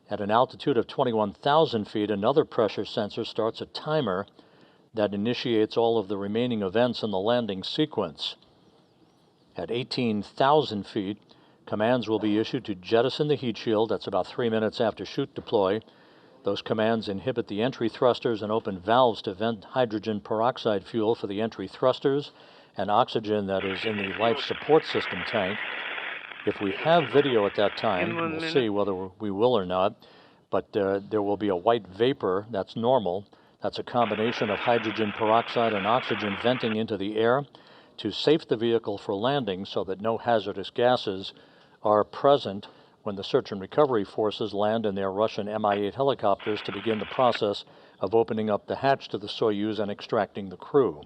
At an altitude of 21,000 feet, another pressure sensor starts a timer that initiates all of the remaining events in the landing sequence. At 18,000 feet, commands will be issued to jettison the heat shield. That's about 3 minutes after chute deploy. Those commands inhibit the entry thrusters and open valves to vent hydrogen peroxide fuel for the entry thrusters, and oxygen that is in the life support system tank. If we have video at that time, we'll see whether we will or not, but there will be a white vapor that's normal. That's a combination of hydrogen peroxide and oxygen venting into the air to safe the vehicle for landing so that no hazardous gases are present when the search and recovery forces land in their Russian Mi-8 helicopters to begin the process of opening up the hatch to the Soyuz and extracting the crew.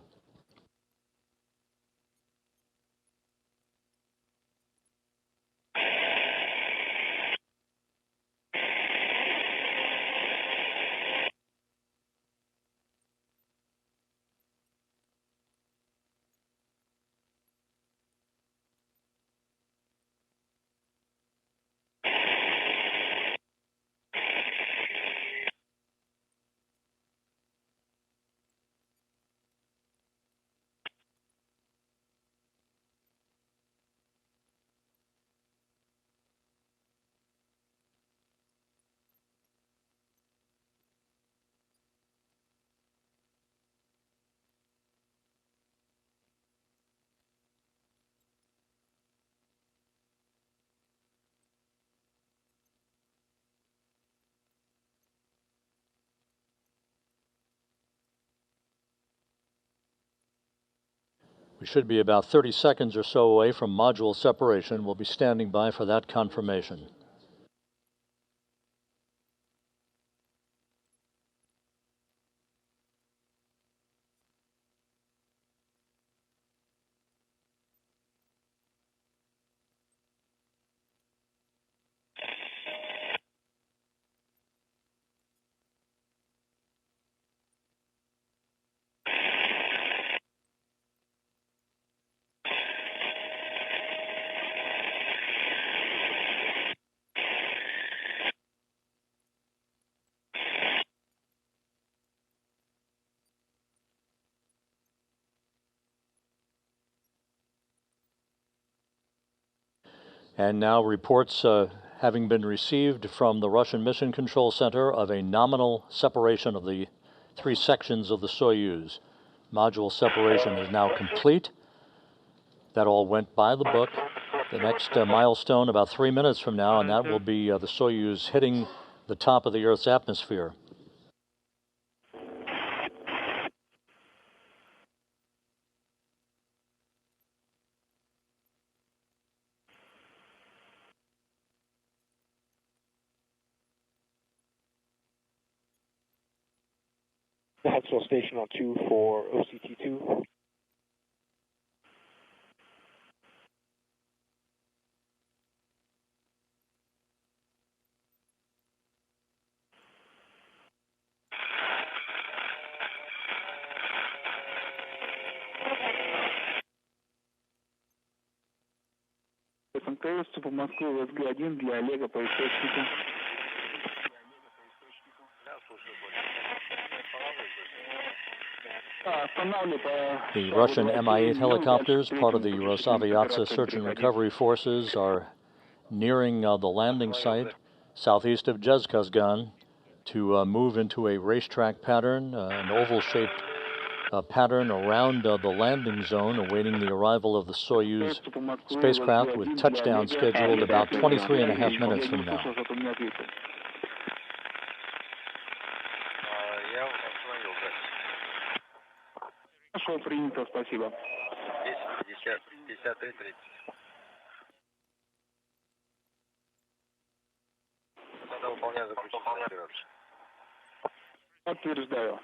We should be about 30 seconds or so away from module separation. We'll be standing by for that confirmation. And now reports having been received from the Russian Mission Control Center of a nominal separation of the three sections of the Soyuz. Module separation is now complete. That all went by the book. The next milestone about 3 minutes from now, and that will be the Soyuz hitting the top of the Earth's atmosphere. Maxwell Station on 2 for OCT2. МКС по Москве ВСГ-1 для Олега по источнику. The Russian Mi-8 helicopters, part of the Rosaviatsa search and recovery forces, are nearing the landing site southeast of Jezkazgan to move into a racetrack pattern, an oval-shaped pattern around the landing zone, awaiting the arrival of the Soyuz spacecraft with touchdown scheduled about 23.5 minutes from now. Хорошо, принято, спасибо. 10:53:30. Надо выполнять заключительную операцию. Подтверждаю.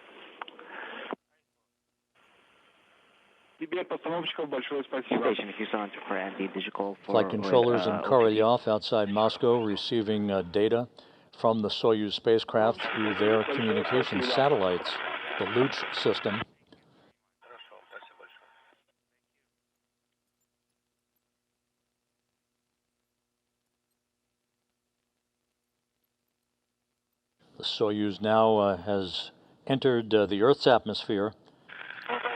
Тебе, постановщиков, большое спасибо. Flight controllers in Korolyov outside Moscow receiving data from the Soyuz spacecraft through their communications satellites, the Luch system. The Soyuz now has entered the Earth's atmosphere.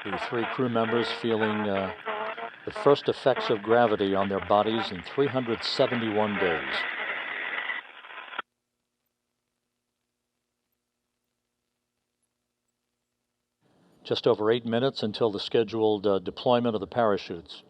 The three crew members feeling the first effects of gravity on their bodies in 371 days. Just over 8 minutes until the scheduled deployment of the parachutes.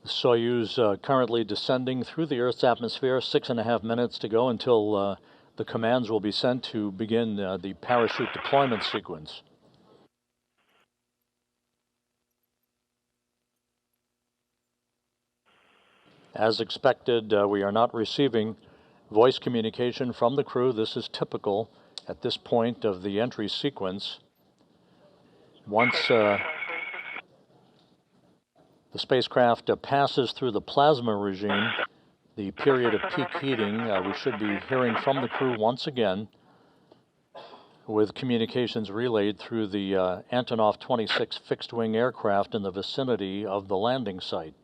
Soyuz currently descending through the Earth's atmosphere, 6.5 minutes to go until the commands will be sent to begin the parachute deployment sequence. As expected, we are not receiving voice communication from the crew. This is typical at this point of the entry sequence. Once the spacecraft passes through the plasma regime, the period of peak heating, we should be hearing from the crew once again, with communications relayed through the Antonov 26 fixed-wing aircraft in the vicinity of the landing site.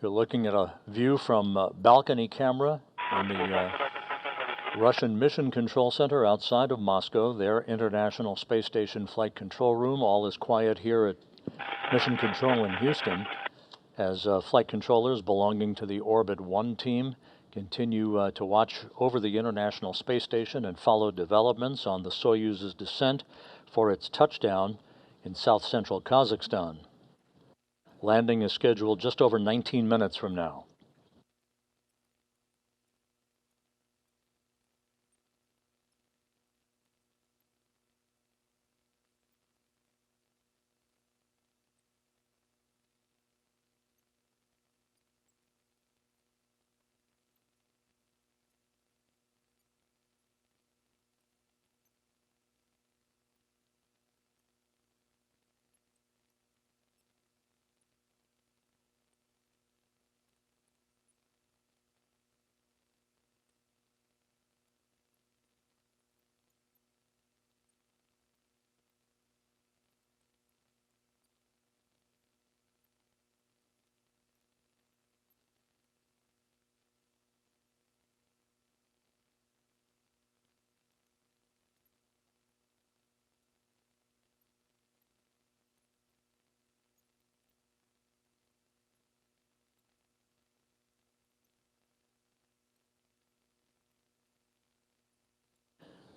You're looking at a view from balcony camera in the Russian Mission Control Center outside of Moscow, their International Space Station Flight Control Room. All is quiet here at Mission Control in Houston as flight controllers belonging to the Orbit 1 team continue to watch over the International Space Station and follow developments on the Soyuz's descent for its touchdown in south-central Kazakhstan. Landing is scheduled just over 19 minutes from now.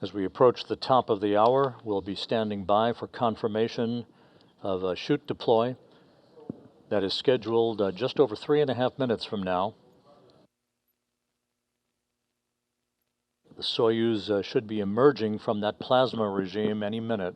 As we approach the top of the hour, we'll be standing by for confirmation of a chute deploy that is scheduled just over 3.5 minutes from now. The Soyuz should be emerging from that plasma regime any minute.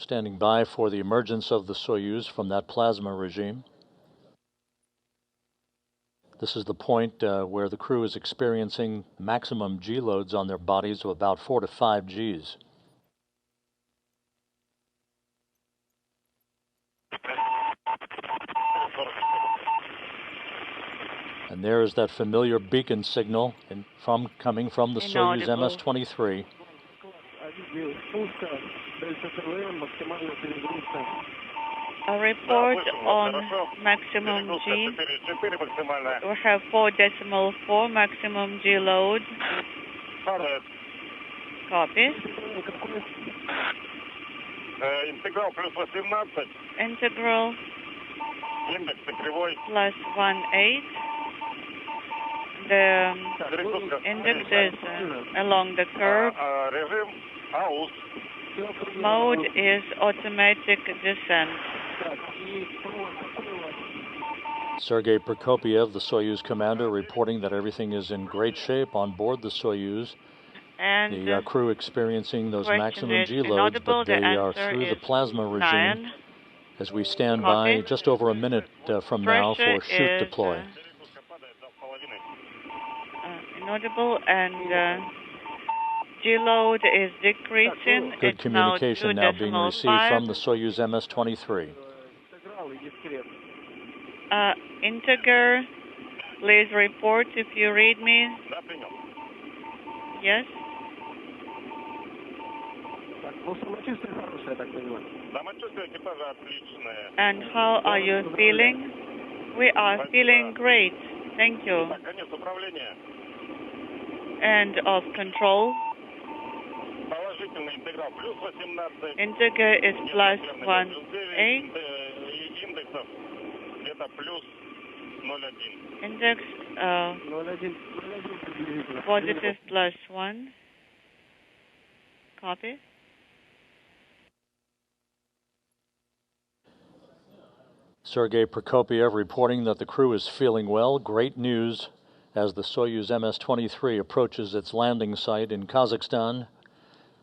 standing by for the emergence of the Soyuz from that plasma regime. This is the point where the crew is experiencing maximum G loads on their bodies of about 4 to 5 Gs. And there is that familiar beacon signal coming from the Soyuz MS-23. A report on maximum G. We have 4.4 maximum G load. Copy. Integral plus 1.8. The index is along the curve. Mode is automatic descent. Sergey Prokopyev, the Soyuz commander, reporting that everything is in great shape on board the Soyuz. And the crew experiencing those maximum G loads, but they are through the plasma regime as we stand by just over a minute from now for shoot deploy. Inaudible, and G load is decreasing. Good it's communication now being received 2.5. from the Soyuz MS-23. Integer, please report if you read me. Yes. And how are you feeling? We are feeling great. Thank you. And of control. Integer is plus 1.8. Index positive plus 1. Copy. Sergey Prokopyev reporting that the crew is feeling well. Great news as the Soyuz MS-23 approaches its landing site in Kazakhstan.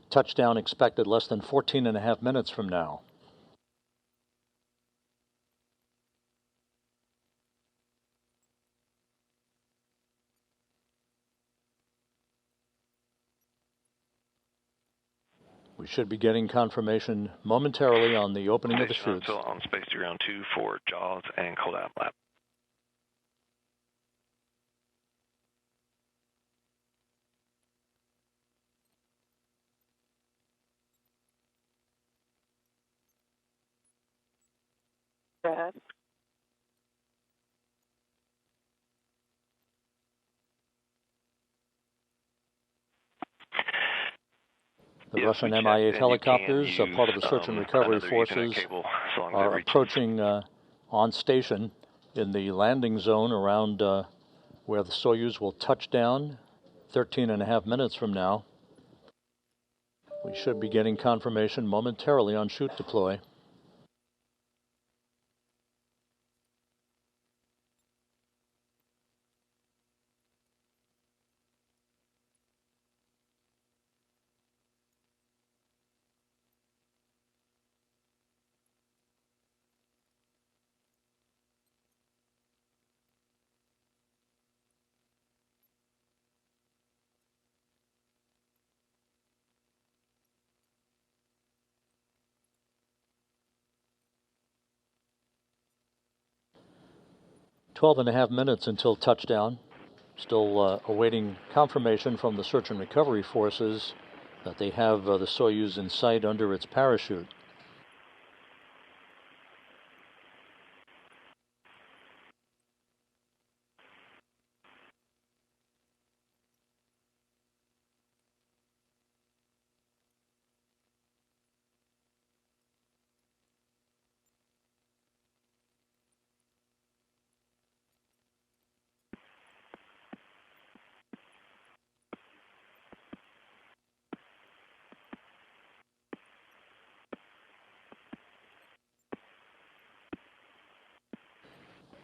Touchdown expected less than 14.5 minutes from now. We should be getting confirmation momentarily on the opening of the chutes. Still on space to ground 2 for JAWS and collab lab. The Russian Mi-8 helicopters, part of the search and recovery forces, are approaching on station in the landing zone around where the Soyuz will touch down 13.5 minutes from now. We should be getting confirmation momentarily on shoot deploy. 12.5 minutes until touchdown. Still awaiting confirmation from the search and recovery forces that they have the Soyuz in sight under its parachute.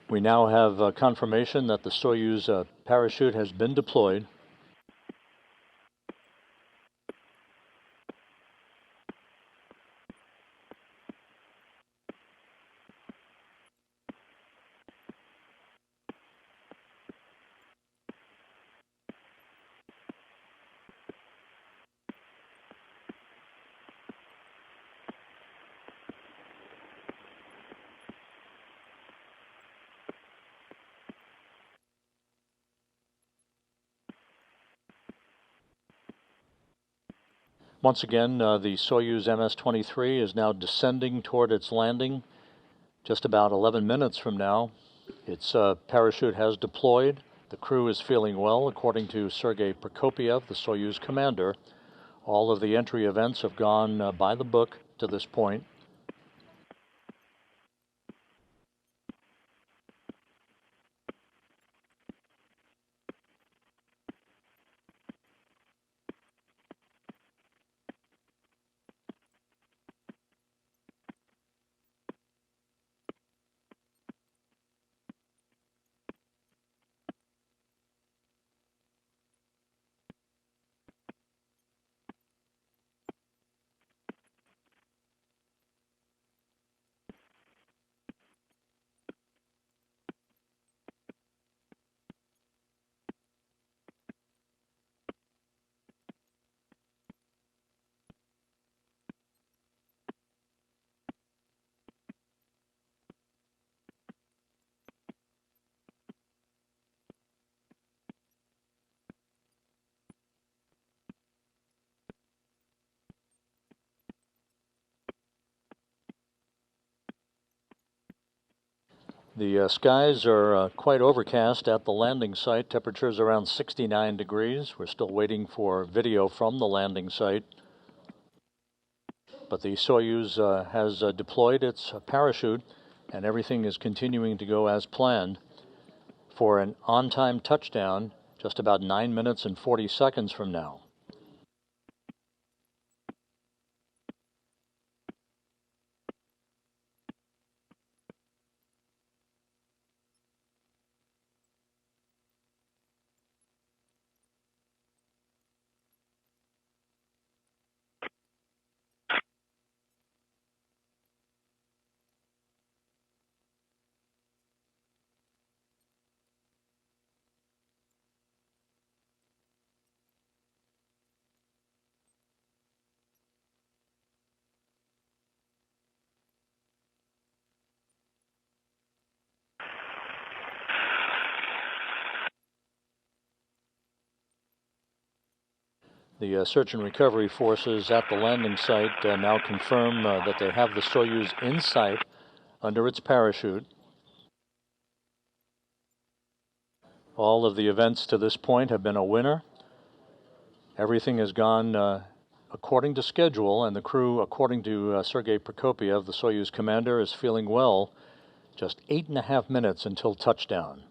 We now have confirmation that the Soyuz parachute has been deployed. Once again, the Soyuz MS-23 is now descending toward its landing. Just about 11 minutes from now, its parachute has deployed. The crew is feeling well, according to Sergey Prokopyev, the Soyuz commander. All of the entry events have gone by the book to this point. The skies are quite overcast at the landing site. Temperatures around 69 degrees. We're still waiting for video from the landing site. But the Soyuz has deployed its parachute, and everything is continuing to go as planned for an on-time touchdown just about 9 minutes and 40 seconds from now. The search and recovery forces at the landing site now confirm that they have the Soyuz in sight under its parachute. All of the events to this point have been a winner. Everything has gone according to schedule, and the crew, according to Sergey Prokopyev, the Soyuz commander, is feeling well. Just 8.5 minutes until touchdown.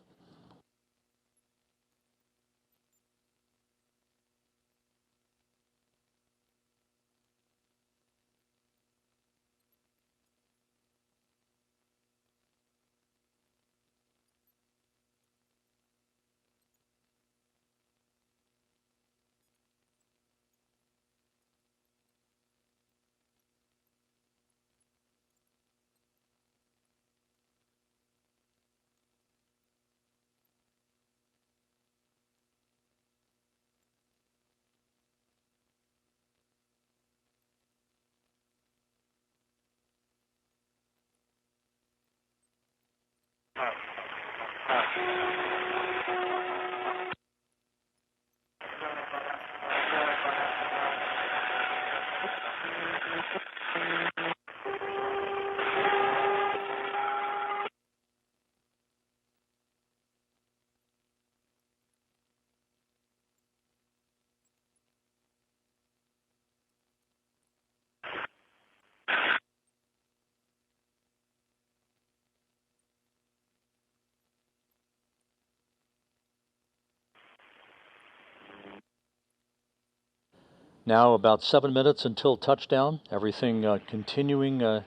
Now about 7 minutes until touchdown. Everything continuing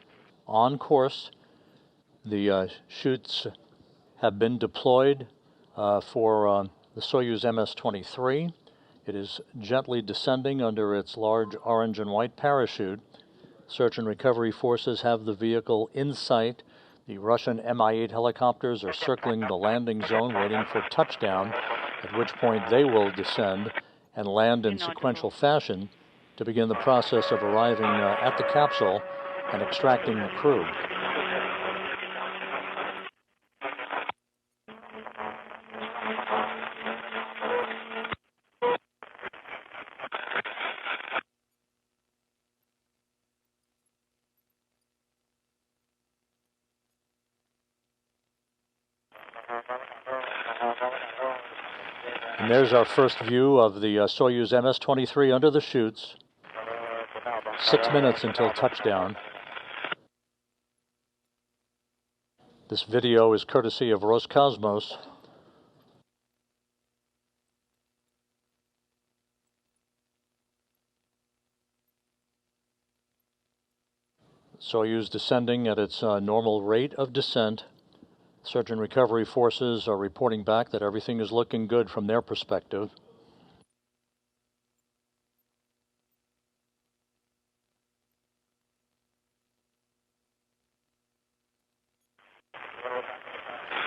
on course. The chutes have been deployed for the Soyuz MS-23. It is gently descending under its large orange and white parachute. Search and recovery forces have the vehicle in sight. The Russian Mi-8 helicopters are circling the landing zone waiting for touchdown, at which point they will descend and land in sequential fashion to begin the process of arriving at the capsule and extracting the crew. And there's our first view of the Soyuz MS-23 under the chutes. 6 minutes until touchdown. This video is courtesy of Roscosmos. Soyuz descending at its normal rate of descent. Search and recovery forces are reporting back that everything is looking good from their perspective.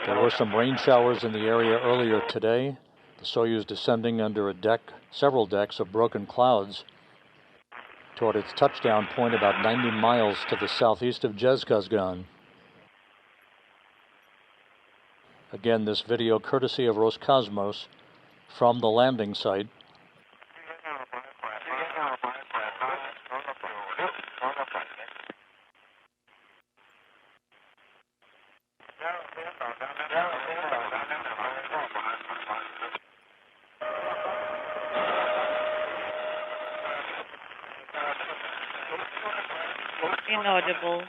There were some rain showers in the area earlier today. The Soyuz descending under several decks of broken clouds toward its touchdown point about 90 miles to the southeast of Kazakhstan. Again, this video courtesy of Roscosmos from the landing site. Inaudible.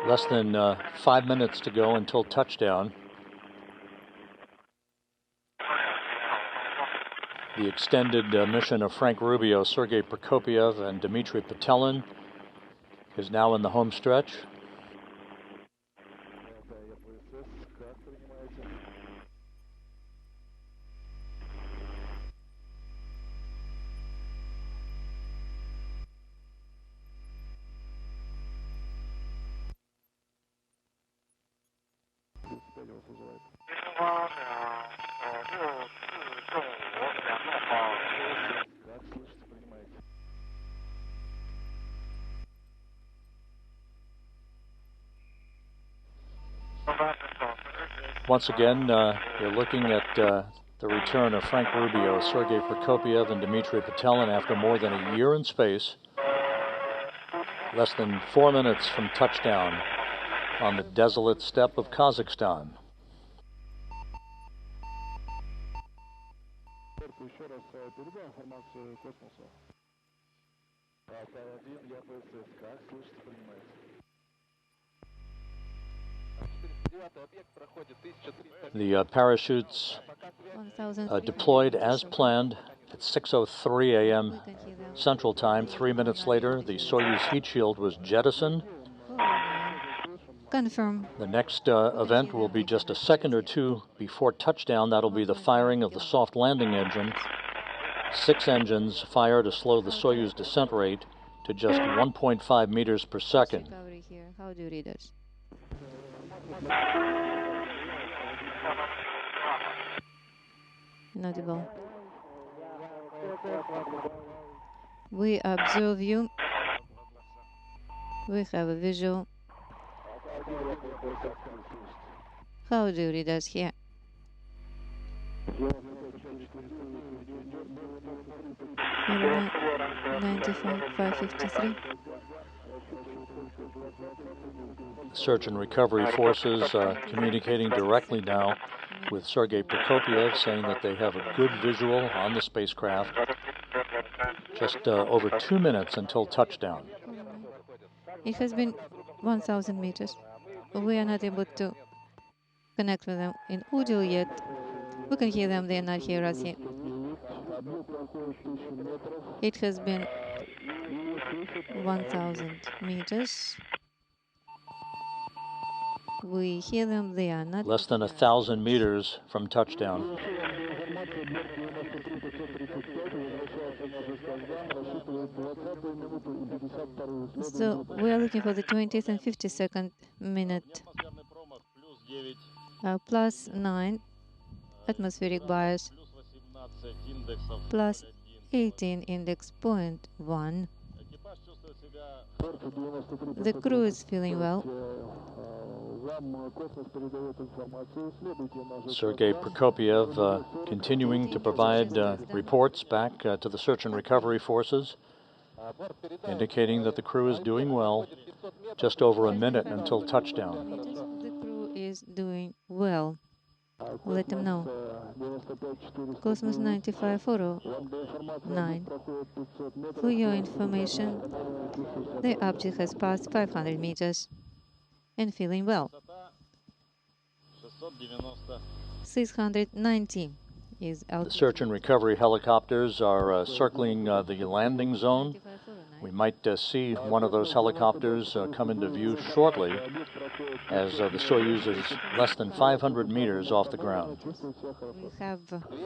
Less than 5 minutes to go until touchdown. The extended mission of Frank Rubio, Sergey Prokopyev, and Dmitri Petelin is now in the home stretch. Once again, you're looking at the return of Frank Rubio, Sergey Prokopyev, and Dmitri Petelin after more than a year in space. Less than 4 minutes from touchdown on the desolate steppe of Kazakhstan. The parachutes deployed as planned at 6:03 a.m. Central Time. 3 minutes later, the Soyuz heat shield was jettisoned. Confirm. The next event will be just a second or two before touchdown. That'll be the firing of the soft landing engine. 6 engines fire to slow the Soyuz descent rate to just 1.5 meters per second. How do you read it? Inaudible. We observe you. We have a visual. How do you read us here? Area 95,553. Search and recovery forces communicating directly now with Sergey Prokopyev, saying that they have a good visual on the spacecraft. Just over 2 minutes until touchdown. It has been 1,000 meters. We are not able to connect with them in audio yet. We can hear them, they are not hear us yet. It has been 1,000 meters. We hear them, they are not. Less than 1,000 meters from touchdown. So we are looking for the 20th and 52nd minute. +9 atmospheric bias, +18 index 0.1. The crew is feeling well. Sergey Prokopyev continuing to provide reports back to the search and recovery forces, indicating that the crew is doing well. Just over a minute until touchdown. The crew is is doing well. Let them know. Cosmos 9549. For your information, the object has passed 500 meters and feeling well. 690 is out. The search and recovery helicopters are circling the landing zone. We might see one of those helicopters come into view shortly as the Soyuz is less than 500 meters off the ground. We have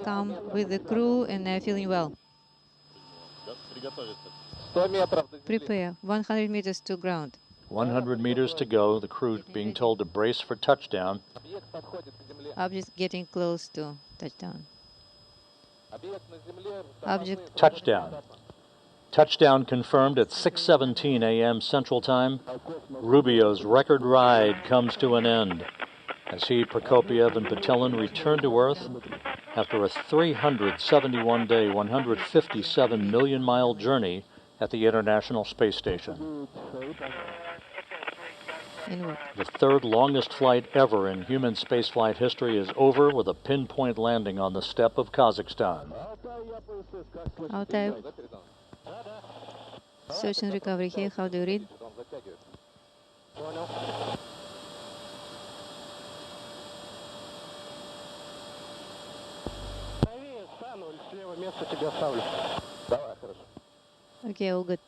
come with the crew and they're feeling well. Prepare. 100 meters to ground. 100 meters to go. The crew being told to brace for touchdown. Object getting close to touchdown. Object touchdown. Touchdown confirmed at 6:17 a.m. Central Time. Rubio's record ride comes to an end as he, Prokopyev, and Petelin return to Earth after a 371-day, 157 million-mile journey at the International Space Station. The third longest flight ever in human spaceflight history is over with a pinpoint landing on the steppe of Kazakhstan. Altai. Search and recovery here. How do you read? Okay, all good.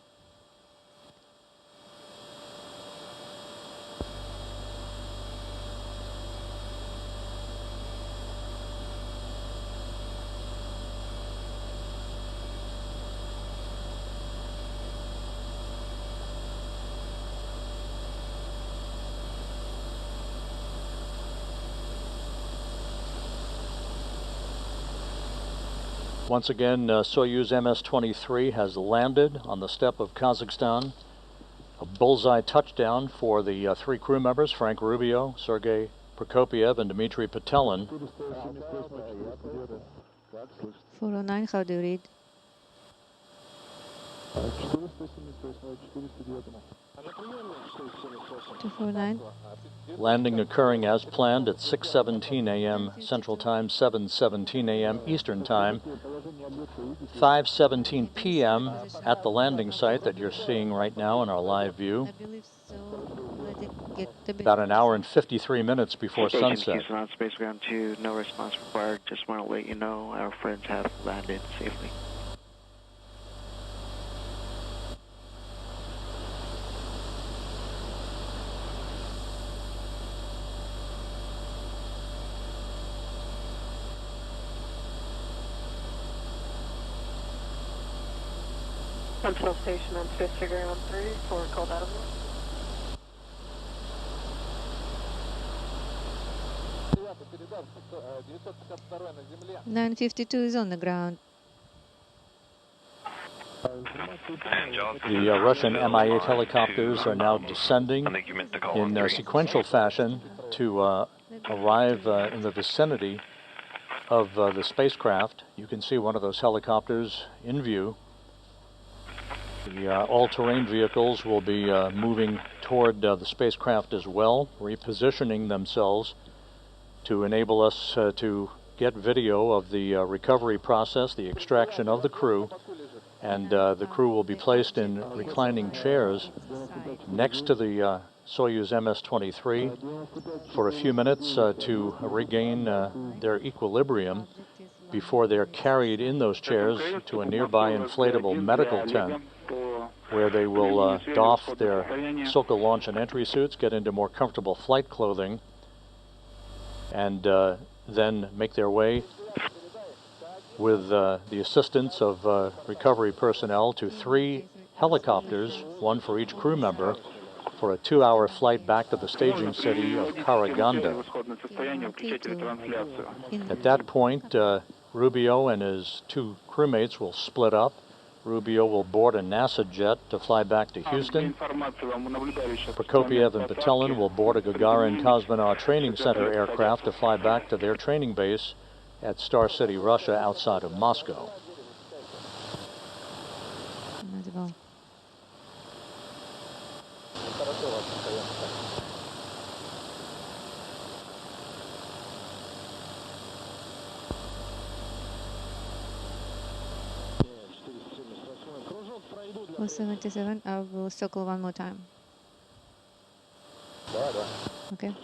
Once again, Soyuz MS-23 has landed on the steppe of Kazakhstan. A bullseye touchdown for the three crew members, Frank Rubio, Sergey, Prokopyev, and Dmitri Petelin. 409, how do you read? Landing occurring as planned at 6:17 a.m. Central Time, 7:17 a.m. Eastern Time, 5:17 p.m. at the landing site that you're seeing right now in our live view. About an hour and 53 minutes before sunset. Astronaut, Space Ground 2, no response required. Just want to let you know our friends have landed safely. Control station on Space Ground 3 for cold out of 952 is on the ground. The Russian Mi-8 helicopters are now descending in sequential fashion to arrive in the vicinity of the spacecraft. You can see one of those helicopters in view. The all-terrain vehicles will be moving toward the spacecraft as well, repositioning themselves to enable us to get video of the recovery process, the extraction of the crew, and the crew will be placed in reclining chairs next to the Soyuz MS-23 for a few minutes to regain their equilibrium before they're carried in those chairs to a nearby inflatable medical tent, where they will doff their Soka launch and entry suits, get into more comfortable flight clothing, and then make their way with the assistance of recovery personnel to 3 helicopters, one for each crew member, for a 2-hour flight back to the staging city of Karaganda. At that point, Rubio and his 2 crewmates will split up. Rubio will board a NASA jet to fly back to Houston. Prokopyev and Petelin will board a Gagarin Cosmonaut Training Center aircraft to fly back to their training base at Star City, Russia, outside of Moscow. 477, I will circle one more time. Okay.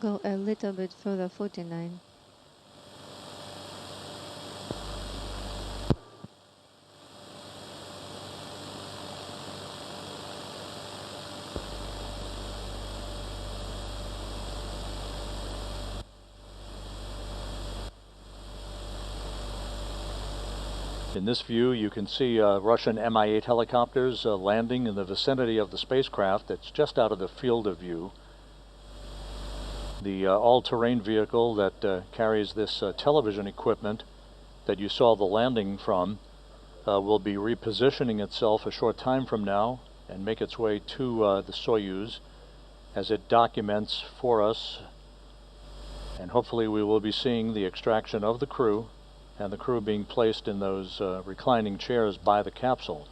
Go a little bit further, 49. In this view, you can see Russian Mi-8 helicopters landing in the vicinity of the spacecraft that's just out of the field of view. The all-terrain vehicle that carries this television equipment that you saw the landing from will be repositioning itself a short time from now and make its way to the Soyuz as it documents for us. And hopefully we will be seeing the extraction of the crew and the crew being placed in those reclining chairs by the capsule.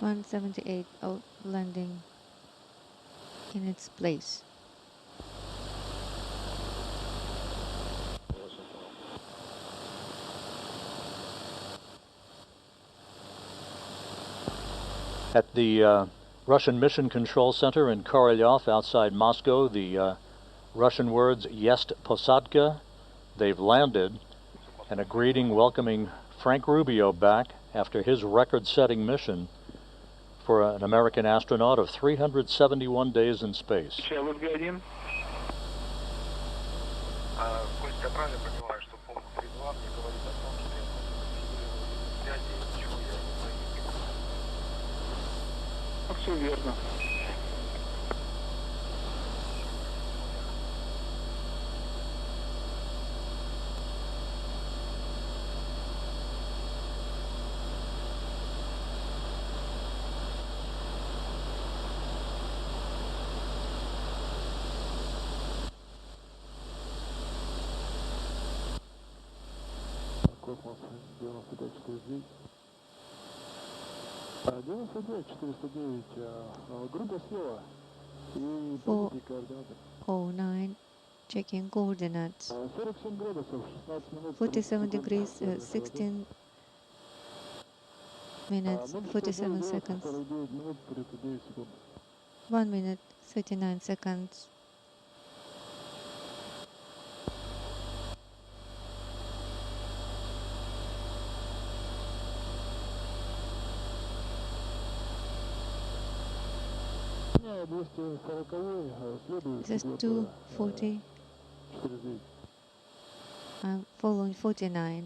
(178) out landing in its place. At the Russian Mission Control Center in Korolyov outside Moscow, the Russian words "Есть посадка," they've landed, and a greeting welcoming Frank Rubio back after his record-setting mission for an American astronaut of 371 days in space. Все верно. Космос 95-409. 99-409, грубо слева. И помните координаты. 409, checking coordinates. 47 градусов, 16 минут. 47 degrees, 16 minutes, 47 seconds. 49 минут, 39 секунд. 1 minute, 39 seconds. This is 240. I'm following 49.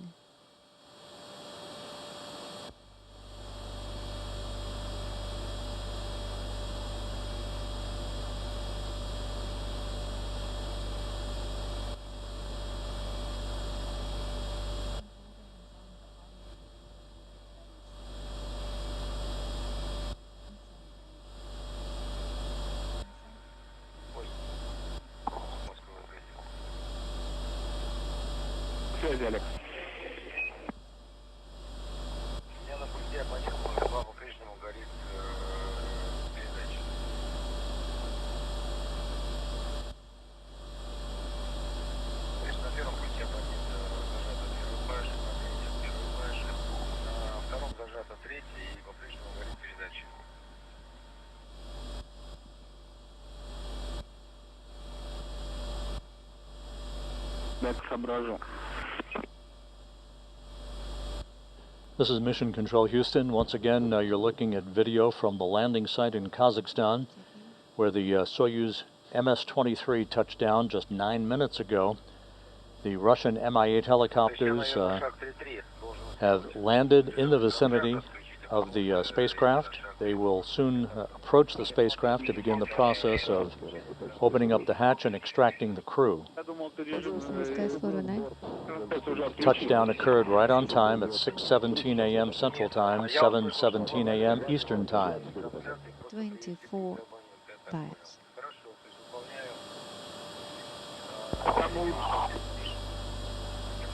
Алекс. У меня на пульте абонента по-прежнему горит передача. То есть на первом пульте абонента зажата первая башня, на третьем первая башня, на втором зажата третья и по-прежнему горит передача. Так соображу. This is Mission Control Houston. Once again, you're looking at video from the landing site in Kazakhstan, where the Soyuz MS-23 touched down just 9 minutes ago. The Russian Mi-8 helicopters have landed in the vicinity of the spacecraft. They will soon approach the spacecraft to begin the process of opening up the hatch and extracting the crew. Touchdown occurred right on time at 6:17 a.m. Central Time, 7:17 a.m. Eastern Time. 24 tires.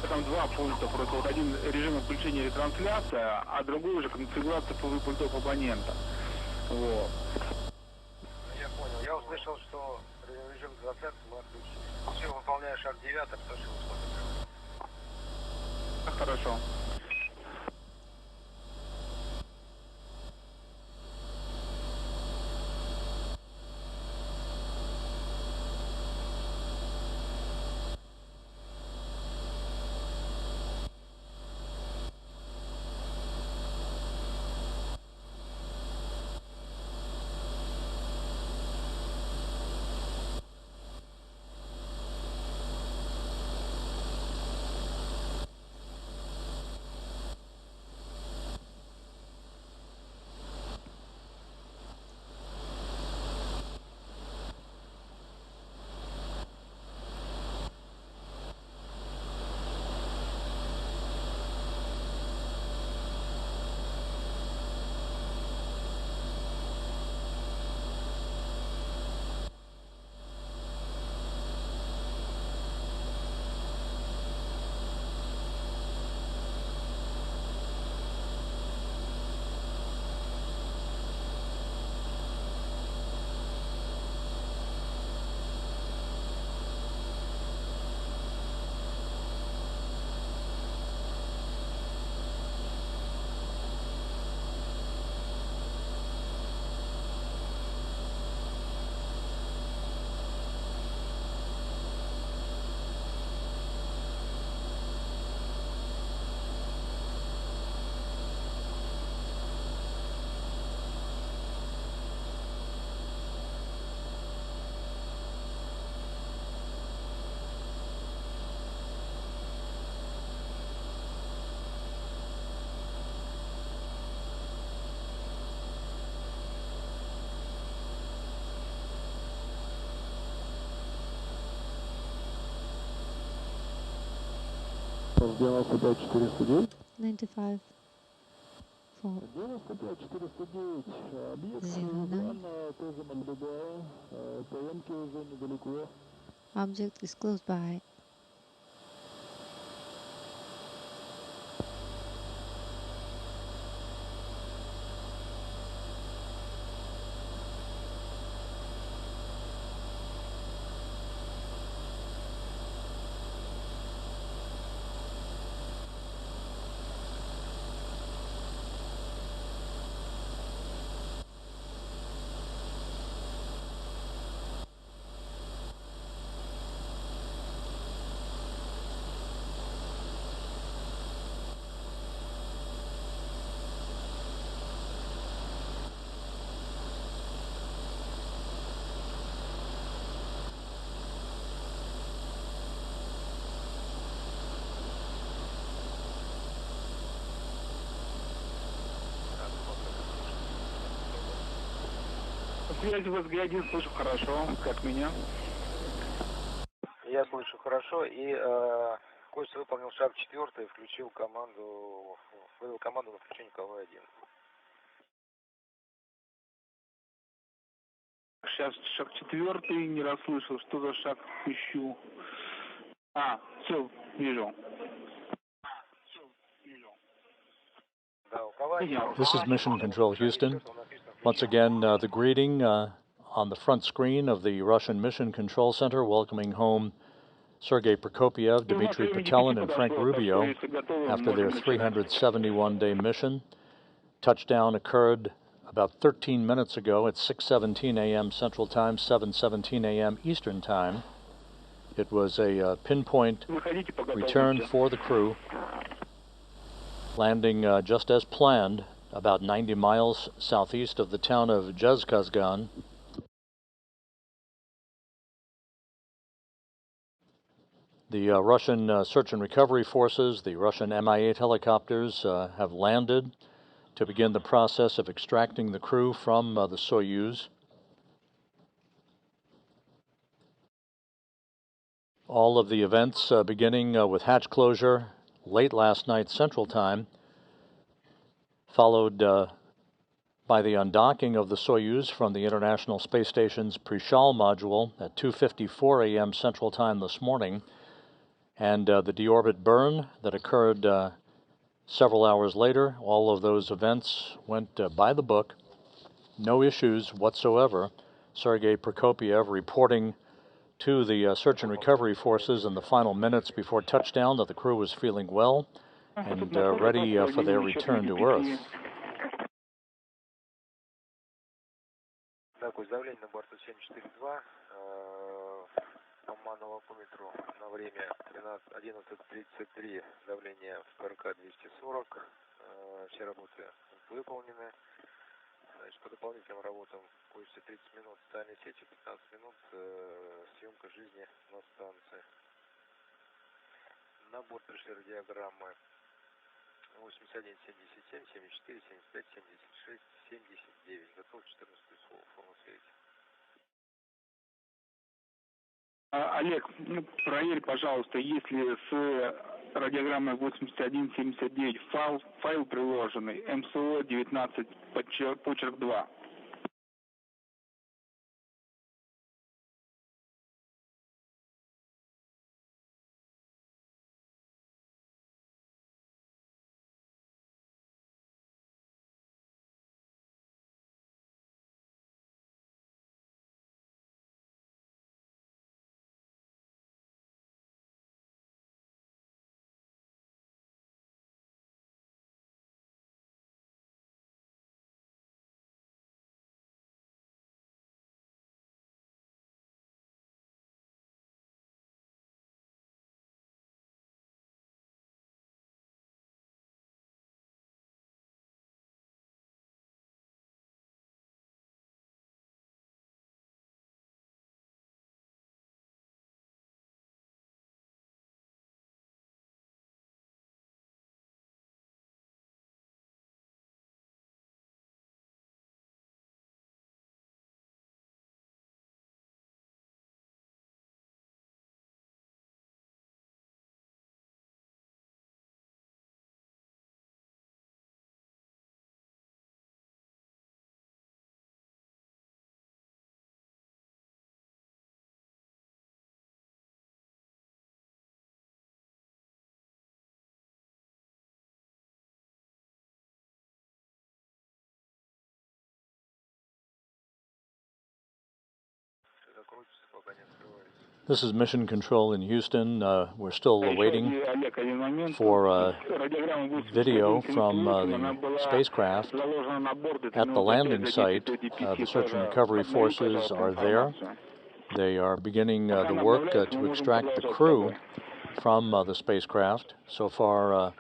Там два пульта, просто вот один режим включения ретрансляция, а другой уже конфигурация пультов абонента. Вот. Я понял. Я услышал, что режим трансляции мы отключили. Все, выполняю шаг 9, кто же условия. Хорошо. Сделал 409. 95. 4. 409. Объект 09. тоже наблюдаю. ПМки уже недалеко. Object is close by. Связь в СГ-1 слышу хорошо, как меня. Я слышу хорошо и кое-что выполнил шаг 4, вывел команду на включение КВ-1. Сейчас шаг 4, не расслышал, что за шаг ищу. Все, вижу. This is Mission Control Houston. Once again, the greeting on the front screen of the Russian Mission Control Center, welcoming home Sergey Prokopyev, Dmitri, Petelin, and Frank Rubio after their 371-day mission. Touchdown occurred about 13 minutes ago at 6:17 a.m. Central Time, 7:17 a.m. Eastern Time. It was a pinpoint return for the crew, landing just as planned, about 90 miles southeast of the town of Kazakhstan. The Russian search and recovery forces, the Russian Mi-8 helicopters, have landed. to begin the process of extracting the crew from the Soyuz. All of the events beginning with hatch closure late last night Central Time, followed by the undocking of the Soyuz from the International Space Station's Prishal module at 2:54 a.m. Central Time this morning, and the deorbit burn that occurred several hours later. All of those events went by the book. No issues whatsoever. Sergey Prokopyev reporting to the search and recovery forces in the final minutes before touchdown that the crew was feeling well and ready for their return to Earth. Давление на борту 742, по манометру на время 11:33, давление в ПРК 240, все работы выполнены. Значит, по дополнительным работам пусть 30 минут стальной сети, 15 минут съемка жизни на станции. На борт пришли радиограммы 81, 77, 74, 75, 76, 79. Готов 14 форму связи. Олег, проверь, пожалуйста, если с радиограммой 8179 файл приложенный, МСО-19, почерк 2. This is Mission Control in Houston. We're still waiting for video from the spacecraft at the landing site. The search and recovery forces are there. They are beginning the work to extract the crew from the spacecraft. So far,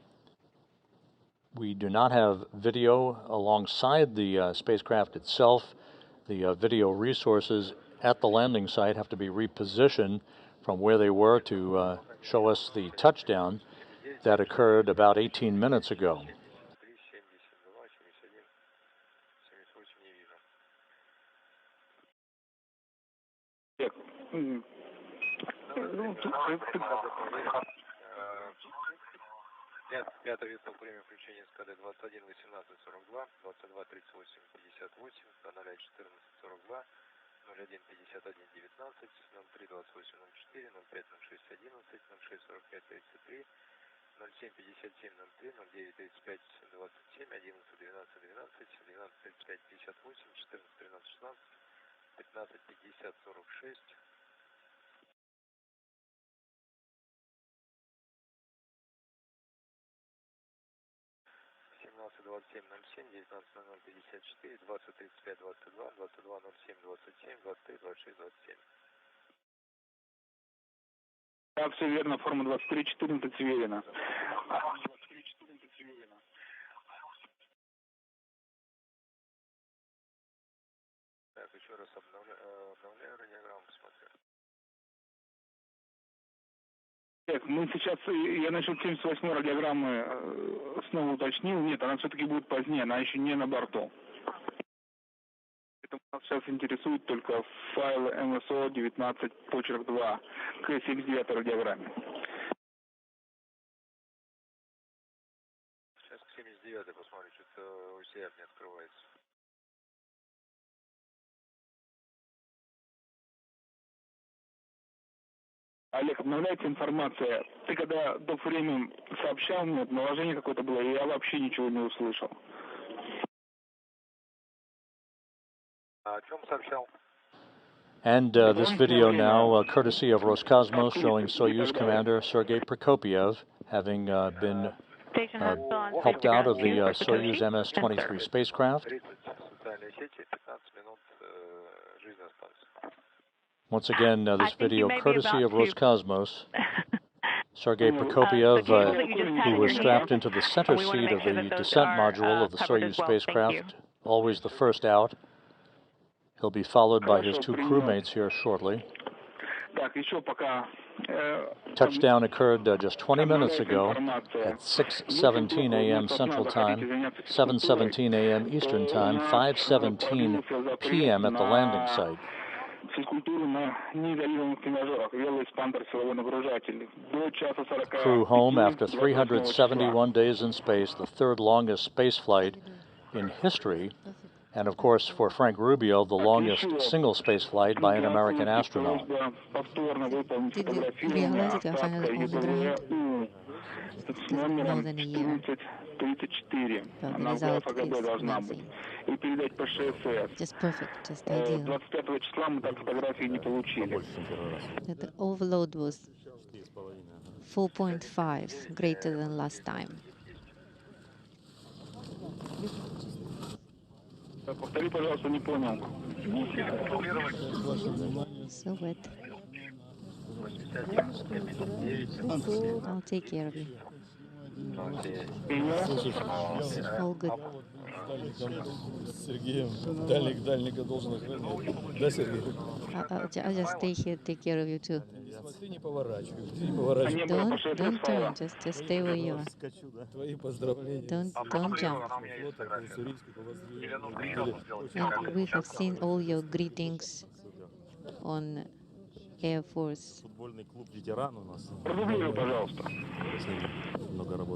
we do not have video alongside the spacecraft itself. The video resources at the landing site have to be repositioned from where they were to show us the touchdown that occurred about 18 minutes ago. Пятое весток, время включения эскады 21 18 42, 22 38 58, до 0 14 42, 01 51 19, 03 28 04, 05 06 11, 06 45 33, 07 57 03, 09 35 27, 11 12 12, 12 35 58, 14 13 16, 15 50 46. 27 07 19 00 54 20 35 22 22 07 27 23 26 27. Да, все верно, форма 2314 сверена. Так, еще раз обновляю радиограмму, посмотрю. Олег, мы сейчас, я насчет 78-й радиограммы снова уточнил. Нет, она все-таки будет позднее, она еще не на борту. Поэтому нас сейчас интересует только файл MSO-19 почерк 2 к 79-й радиограмме. Сейчас к 79-й посмотрю, что-то у себя не открывается. Олег, обновляется информация. Ты когда до времени сообщал мне, наложение какое-то было, и я вообще ничего не услышал. А о чем сообщал? And this video now, courtesy of Roscosmos, showing Soyuz commander Sergey Prokopyev having been helped out of the Soyuz MS-23 spacecraft. Once again, this video courtesy of Roscosmos. Sergey Prokopyev, who was strapped into the center seat of the descent module of the Soyuz spacecraft, always the first out. He'll be followed by his two crewmates here shortly. Touchdown occurred just 20 minutes ago at 6:17 a.m. Central Time, 7:17 a.m. Eastern Time, 5:17 p.m. at the landing site. Crew home after 371 days in space, the third longest space flight in history, and of course for Frank Rubio, the longest single space flight by an American astronaut. Did you realize that you are finally on the ground? It's more than a year. Well, the result is amazing. Just perfect, just ideal. The overload was 4.5, greater than last time. So wet. I'll take care of you. All good. I'll just stay here, take care of you too. Don't turn, just stay where you are. Don't jump. And we have seen all your greetings on Air Force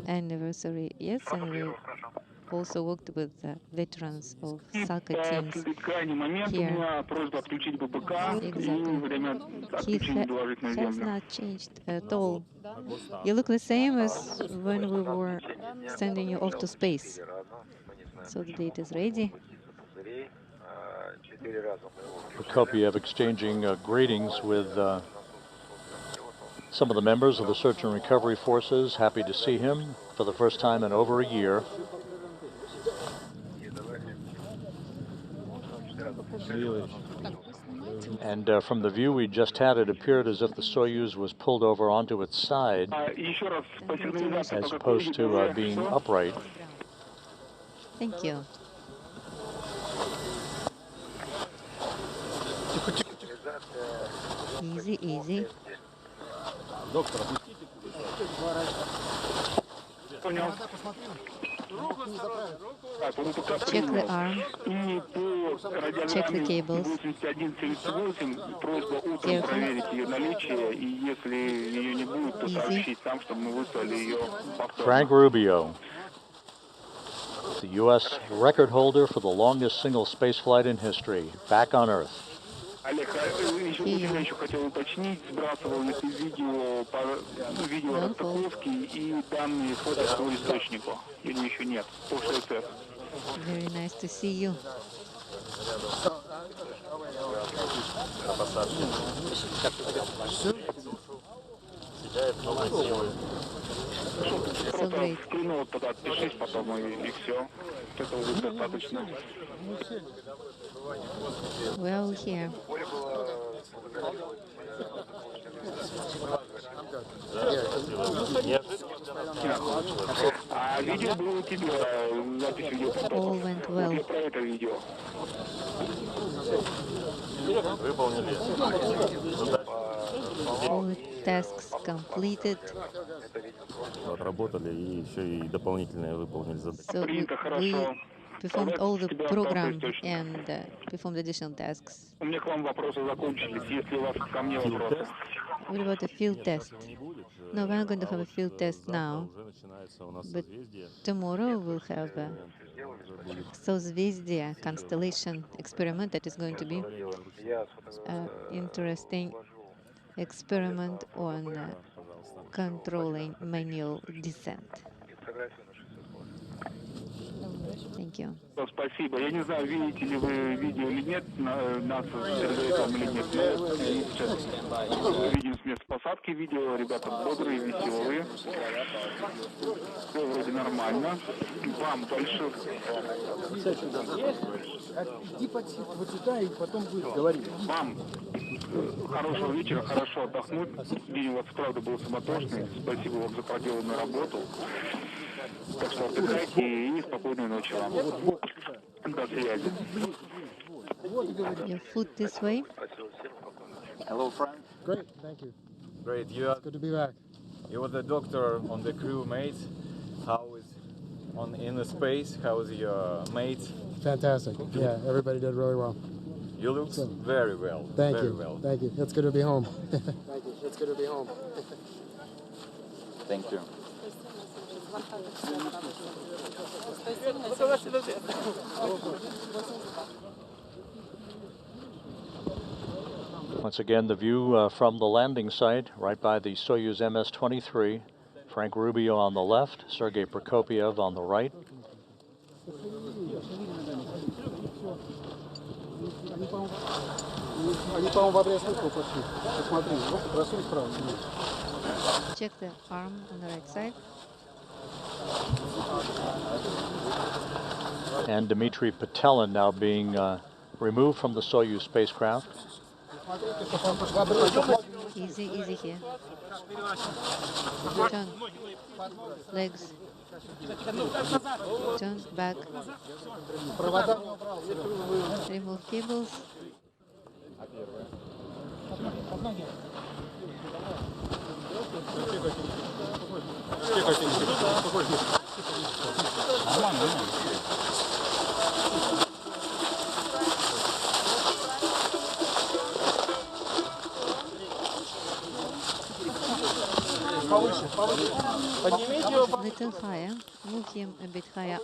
anniversary. Yes, and we also worked with veterans of soccer teams here. Exactly. He has not changed at all. You look the same as when we were sending you off to space. So the date is ready. Prokopyev exchanging greetings with some of the members of the search and recovery forces. Happy to see him for the first time in over a year. And from the view we just had, it appeared as if the Soyuz was pulled over onto its side as opposed to being upright. Thank you. Easy, easy. Check the arm. Check the cables. Careful. Easy. Frank Rubio, the U.S. record holder for the longest single space flight in history, back on Earth. Олег, извините, я еще хотел уточнить, сбрасывал ли ты видео распаковки и данные фото по источнику, или еще нет, по ШСС. Very nice to see you. So great. Скринул тогда отпишись потом и все. Этого будет достаточно. We're all here. А видео было у тебя, запись видео потом. All went well. Про это видео. Выполнили. All tasks completed. So we performed all the program and performed additional tasks. What about the field test? No, we're not going to have a field test now, but tomorrow we'll have a Созвездие constellation experiment that is going to be an interesting experiment on controlling manual descent. Thank you. Спасибо. Я не знаю, видите ли вы видео или нет, нас там или нет, но сейчас видим с места посадки видео, ребята бодрые, веселые. Все вроде нормально. Вам большое... Вам хорошего вечера, хорошо отдохнуть. День у вас, правда, был суматошный. Спасибо вам за проделанную работу. Так что отдыхайте и спокойной ночи вам. До связи. Your food this way. Hello, Frank. Great, thank you. Great. It's good to be back. You were the doctor on the crew, mate. How is in the space? How is your mate? Fantastic. Yeah, everybody did really well. You look very well. Thank very you. Well. Thank you. It's good to be home. Thank you. It's good to be home. Thank you. Once again, the view from the landing site, right by the Soyuz MS-23. Frank Rubio on the left, Sergey Prokopyev on the right. Check the arm on the right side. And Dmitri Petelin now being removed from the Soyuz spacecraft. Easy, easy here. Turn. Legs. Turn back. Remove cables. Little higher. Move him a bit higher.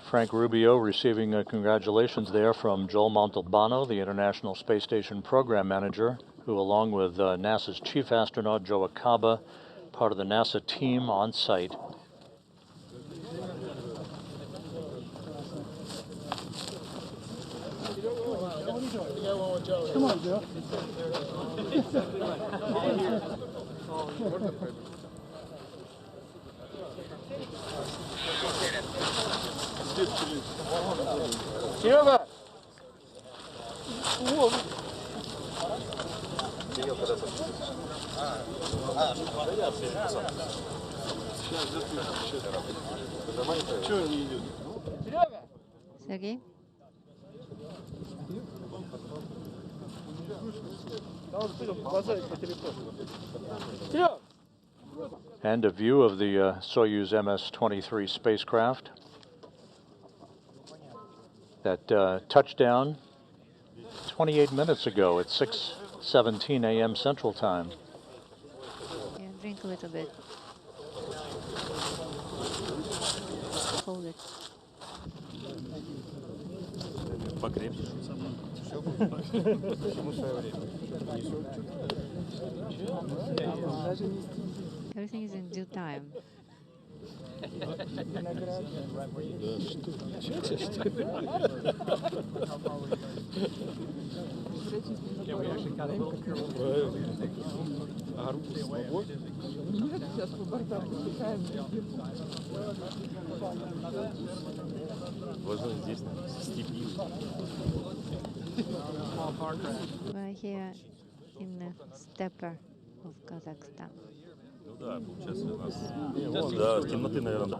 Frank Rubio receiving congratulations there from Joel Montalbano, the International Space Station Program Manager, who along with NASA's Chief Astronaut Joe Acaba, part of the NASA team on site. Come on, Joe. Серега! Sergey? And a view of the Soyuz MS-23 spacecraft that touched down 28 minutes ago at 6:17 a.m. Central Time. Yeah, drink a little bit. Hold it. Everything is in due time. Yeah, we actually got a little careful. We're here in the steppe of Kazakhstan.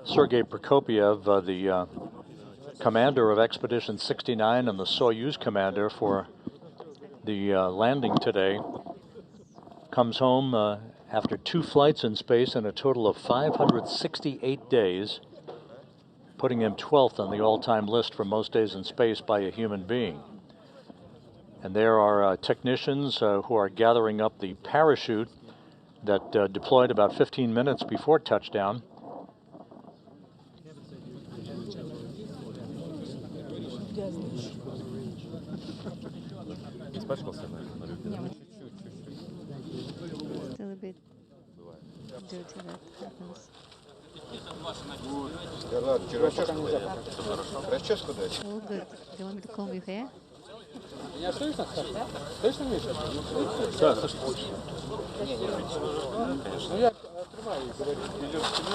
Sergey Prokopyev, the commander of Expedition 69 and the Soyuz commander for the landing today, comes home after 2 flights in space in a total of 568 days, putting him 12th on the all-time list for most days in space by a human being. And there are technicians who are gathering up the parachute that deployed about 15 minutes before touchdown. Still a bit dirty that happens. Oh, good. Do you want me to comb your hair? Меня слышно? Слышно, Миша? Да, слышно. Ну я открываю и говорю, идет к тебе.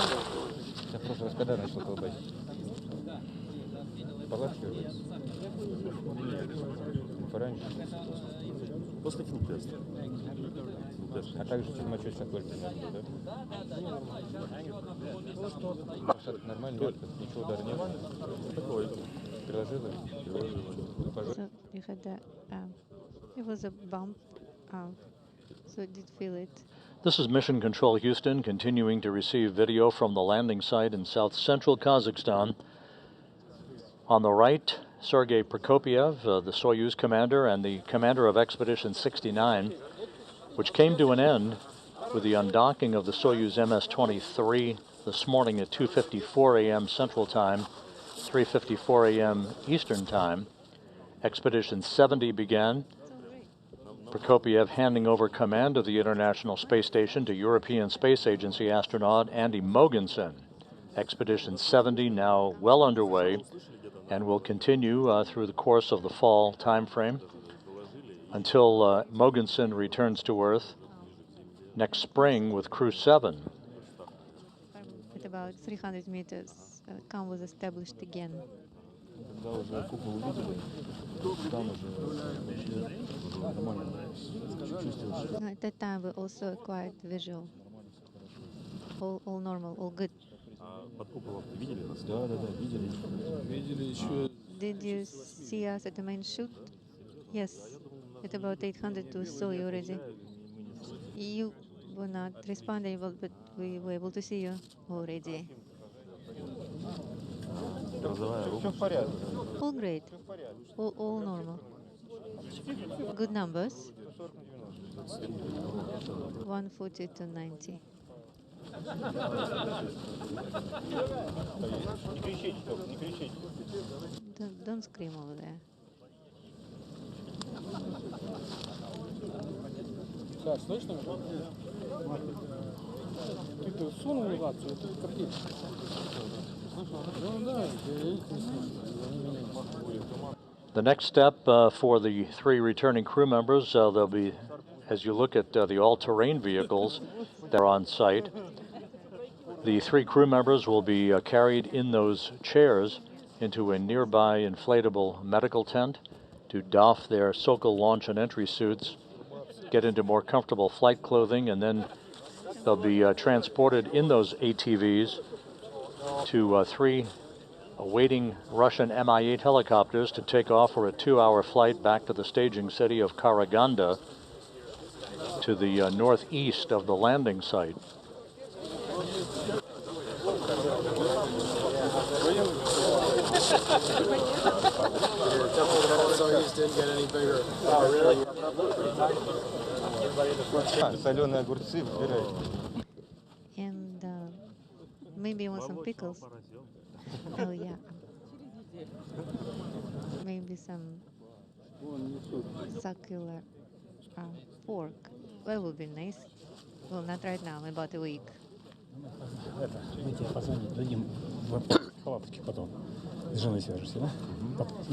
Я просто раскадар начал колбасить. Поворачивается. Пораньше. После филтеста. А также чуть мочу такой же, да? Нормально, нет? Ничего удара не было? Такой. Приложила? So you had it was a bump, so did feel it. This is Mission Control Houston, continuing to receive video from the landing site in south-central Kazakhstan. On the right, Sergey Prokopyev, the Soyuz commander and the commander of Expedition 69, which came to an end with the undocking of the Soyuz MS-23 this morning at 2:54 a.m. Central Time, 3:54 a.m. Eastern Time. Expedition 70 began. Prokopyev handing over command of the International Space Station to European Space Agency astronaut Andy Mogensen. Expedition 70 now well underway and will continue through the course of the fall time frame until Mogensen returns to Earth next spring with Crew 7. At about 300 meters, CAM was established again. At that time, we also acquired visual. All normal, all good. Did you see us at the main chute? Yes, at about 800 we saw you already. You were not responding, but we were able to see you already. All great, all normal. Good numbers. 140 to 90. Don't scream over there. Да, слышно? Ты сунул рацию, ты какие? Ну да, The next step for the 3 returning crew members, they'll be, as you look at the all-terrain vehicles that are on site, the 3 crew members will be carried in those chairs into a nearby inflatable medical tent to doff their Sokol launch and entry suits, get into more comfortable flight clothing, and then they'll be transported in those ATVs to 3 awaiting Russian Mi-8 helicopters to take off for a 2-hour flight back to the staging city of Karaganda to the northeast of the landing site. Soyuz didn't get any bigger. Oh, really? And maybe you want some pickles. Oh yeah. Maybe some succulent pork. That would be nice. Well, not right now, in about a week. Мы тебе позвоним, дадим палаточки потом. С женой свяжешься, да?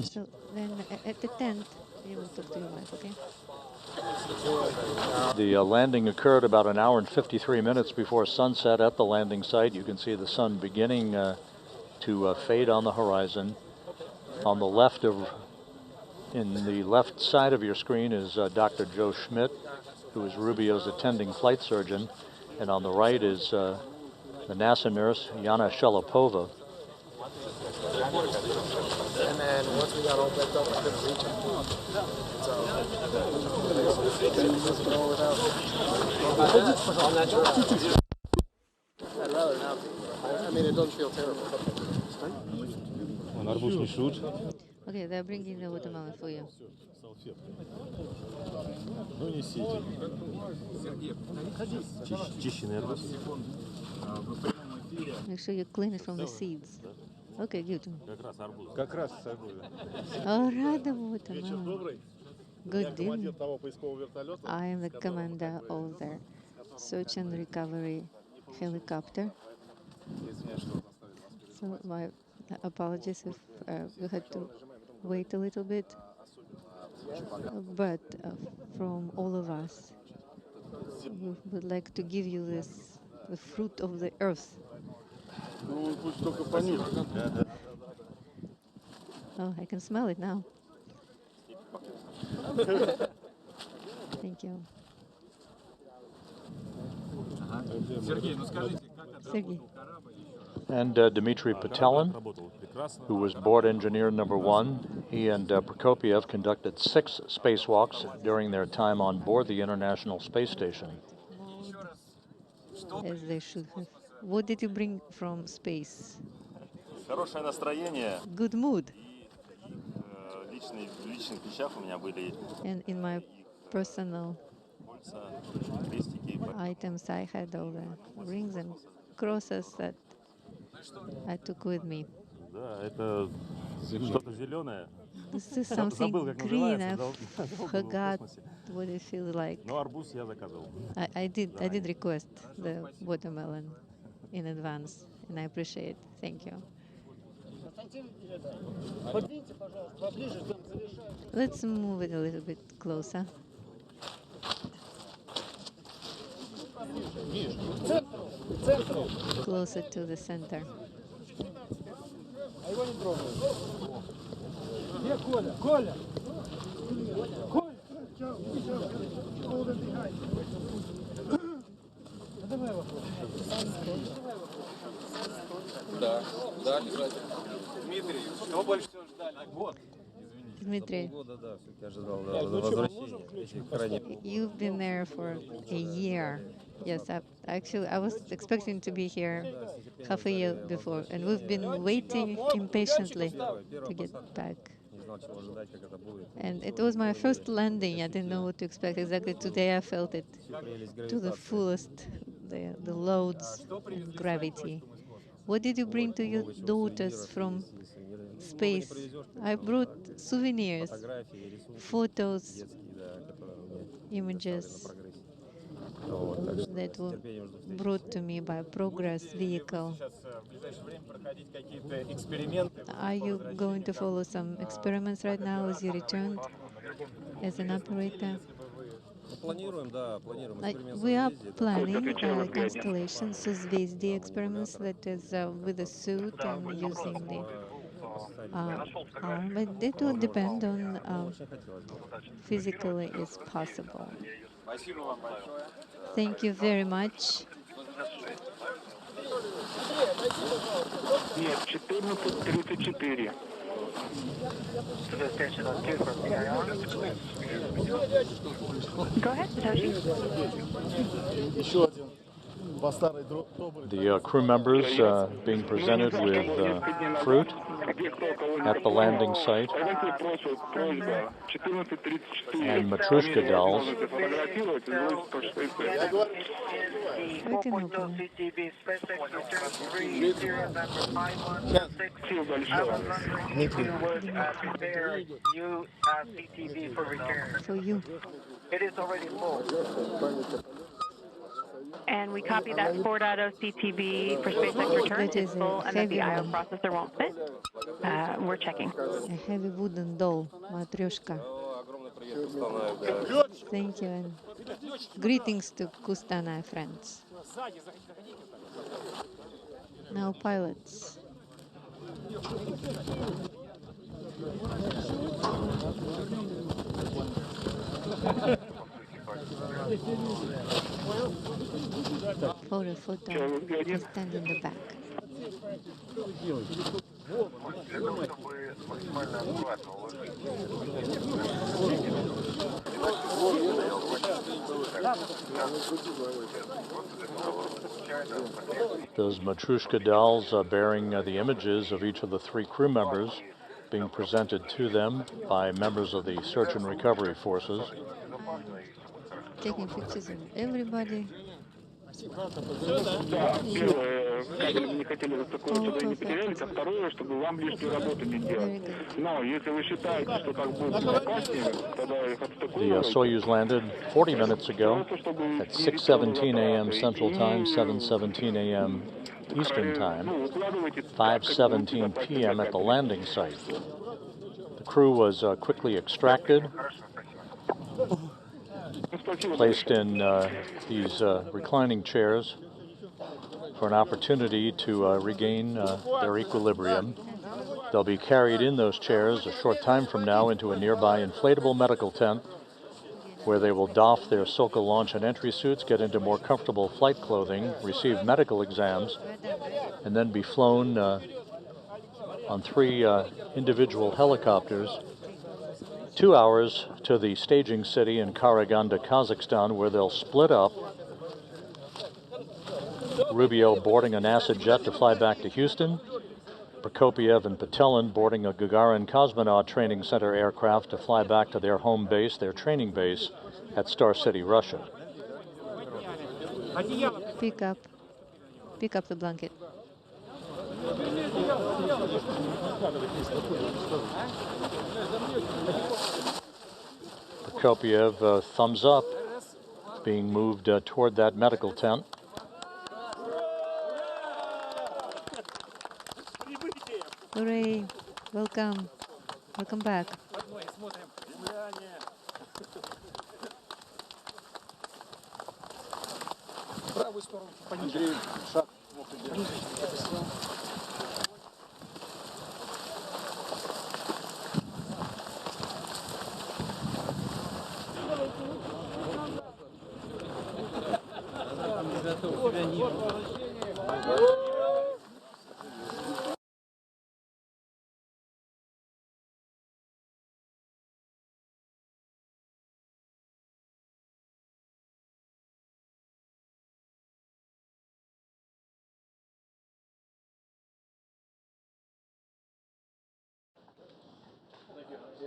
So then at the tent, you will talk to your wife, okay? The landing occurred about an hour and 53 minutes before sunset at the landing site. You can see the sun beginning to fade on the horizon. On the left in the left side of your screen is Dr. Joe Schmidt, who is Rubio's attending flight surgeon, and on the right is the NASA nurse Yana Shelopova. And then once we got all backed up, I couldn't reach him. So, on that track. I'd rather not be. I mean, it doesn't feel terrible. Okay, they're bringing the watermelon for you. Make sure you clean it from the seeds. Okay, good. Oh, рада watermelon. Good deal. I am the commander of the search and recovery helicopter. So my apologies if we had to wait a little bit. But from all of us, we would like to give you this, the fruit of the earth. Oh, I can smell it now. Thank you. Sergey. And Dmitri Petelin, who was board engineer number 1. He and Prokopyev conducted 6 spacewalks during their time on board the International Space Station. As they should have. What did you bring from space? Хорошее настроение. Good mood. В личных вещах у меня были And in my personal items, I had all the rings and crosses that I took with me. Да, это что-то зеленое. This is something green. I forgot what it feels like. Но арбуз я заказывал. I did request the watermelon in advance, and I appreciate it. Thank you. Let's move it a little bit closer. Closer to the center. Да, Дмитрий, что больше всего ждали? Год. Dmitri, you've been there for a year. Yes, I was expecting to be here half a year before, and we've been waiting impatiently to get back. And it was my first landing. I didn't know what to expect exactly. Today I felt it to the fullest, the loads and gravity. What did you bring to your daughters from space? I brought souvenirs, photos, images that were brought to me by Progress vehicle. Are you going to follow some experiments right now as you returned as an operator? We are planning constellation Созвездие experiments, that is with a suit and using the arm, but it will depend on physically is possible. Thank you very much. Нет, 14:34. Go ahead, Satoshi. The crew members being presented with fruit at the landing site and Matryoshka dolls. For you. It is already full. And we copy that 4.0 CTV for SpaceX return is full and that the IO processor won't fit. We're checking. A heavy wooden doll, Matryoshka. Thank you, and greetings to Kustana friends. Now pilots. Photo, I stand in the back. Those Matryoshka dolls bearing the images of each of the 3 crew members being presented to them by members of the search and recovery forces. Taking pictures of everybody. Первое, кабель вы не хотели зацикливаться, да и не потеряли, а второе, чтобы вам лишнюю работу не делать. Но если вы считаете, что так будет безопаснее, тогда их The Soyuz landed 40 minutes ago at 6:17 a.m. Central Time, 7:17 a.m. Eastern Time, 5:17 p.m. at the landing site. The crew was quickly extracted, placed in these reclining chairs for an opportunity to regain their equilibrium. They'll be carried in those chairs a short time from now into a nearby inflatable medical tent where they will doff their Sokol launch and entry suits, get into more comfortable flight clothing, receive medical exams, and then be flown on 3 individual helicopters 2 hours to the staging city in Karaganda, Kazakhstan, where they'll split up. Rubio boarding a NASA jet to fly back to Houston. Prokopyev and Petelin boarding a Gagarin Cosmonaut Training Center aircraft to fly back to their home base, their training base at Star City, Russia. Pick up the blanket. Prokopyev, thumbs up, being moved toward that medical tent. Hooray! Welcome. Welcome back.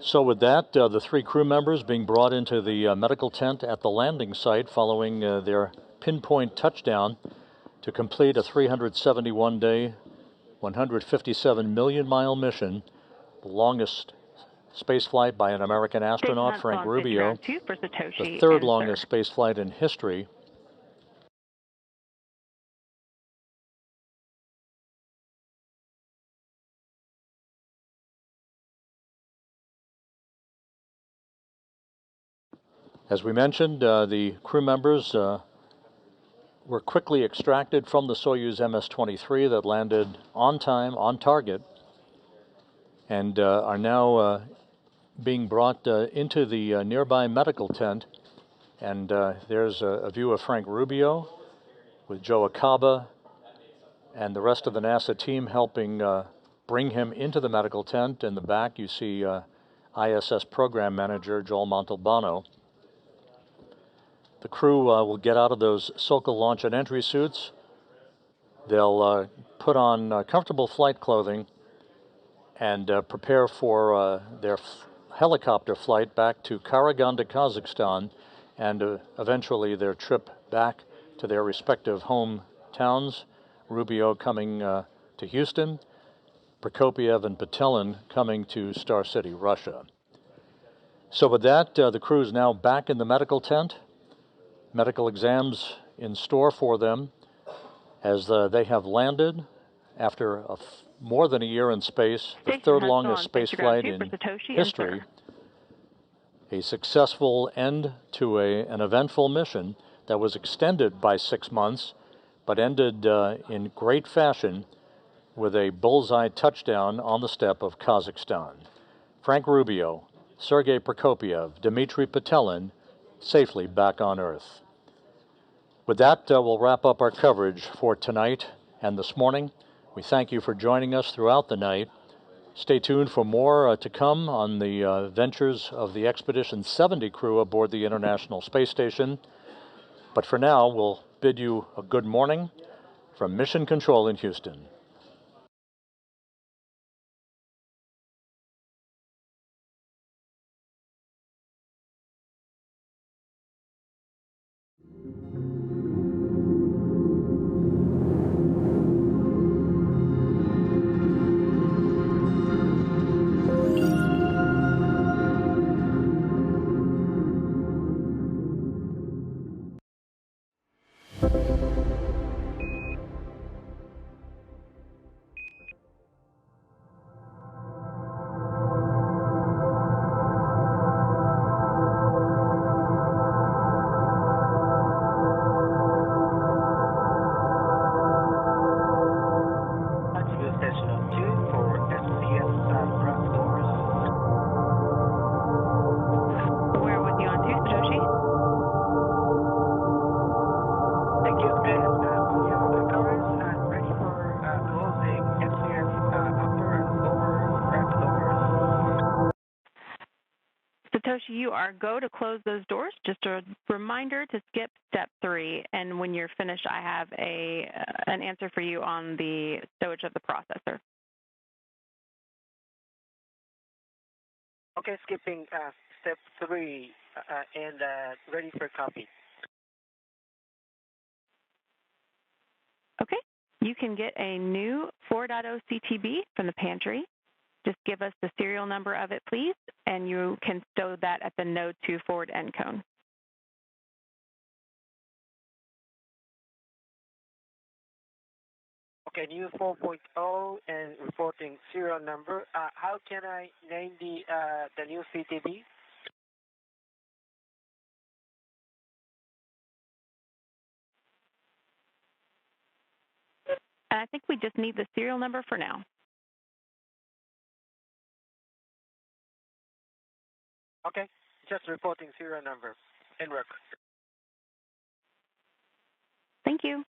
So with that, the 3 crew members being brought into the medical tent at the landing site following their pinpoint touchdown to complete a 371-day, 157 million-mile mission, the longest spaceflight by an American astronaut, Frank Rubio, the 3rd longest spaceflight in history. As we mentioned, the crew members were quickly extracted from the Soyuz MS-23 that landed on time, on target, and are now being brought into the nearby medical tent. And there's a view of Frank Rubio with Joe Acaba and the rest of the NASA team helping bring him into the medical tent. In the back, you see ISS program manager Joel Montalbano. The crew will get out of those Sokol launch and entry suits. They'll put on comfortable flight clothing and prepare for their helicopter flight back to Karaganda, Kazakhstan, and eventually their trip back to their respective hometowns. Rubio coming to Houston, Prokopyev and Petelin coming to Star City, Russia. So with that, the crew is now back in the medical tent. Medical exams in store for them as they have landed after more than a year in space, the third longest space flight in history, a successful end to an eventful mission that was extended by 6 months, but ended in great fashion with a bullseye touchdown on the steppe of Kazakhstan. Frank Rubio, Sergey Prokopyev, Dmitri Petelin, safely back on Earth. With that, we'll wrap up our coverage for tonight and this morning. We thank you for joining us throughout the night. Stay tuned for more to come on the ventures of the Expedition 70 crew aboard the International Space Station. But for now, we'll bid you a good morning from Mission Control in Houston. You are go to close those doors. Just a reminder to skip step 3, and when you're finished, I have an answer for you on the stowage of the processor. Okay, skipping step 3 and ready for copy. Okay, you can get a new 4.0 CTB from the pantry. Just give us the serial number of it, please, and you can stow that at the node 2 forward end cone. Okay, new 4.0 and reporting serial number. How can I name the new CTB? And I think we just need the serial number for now. Okay, just reporting serial number. En route. Thank you.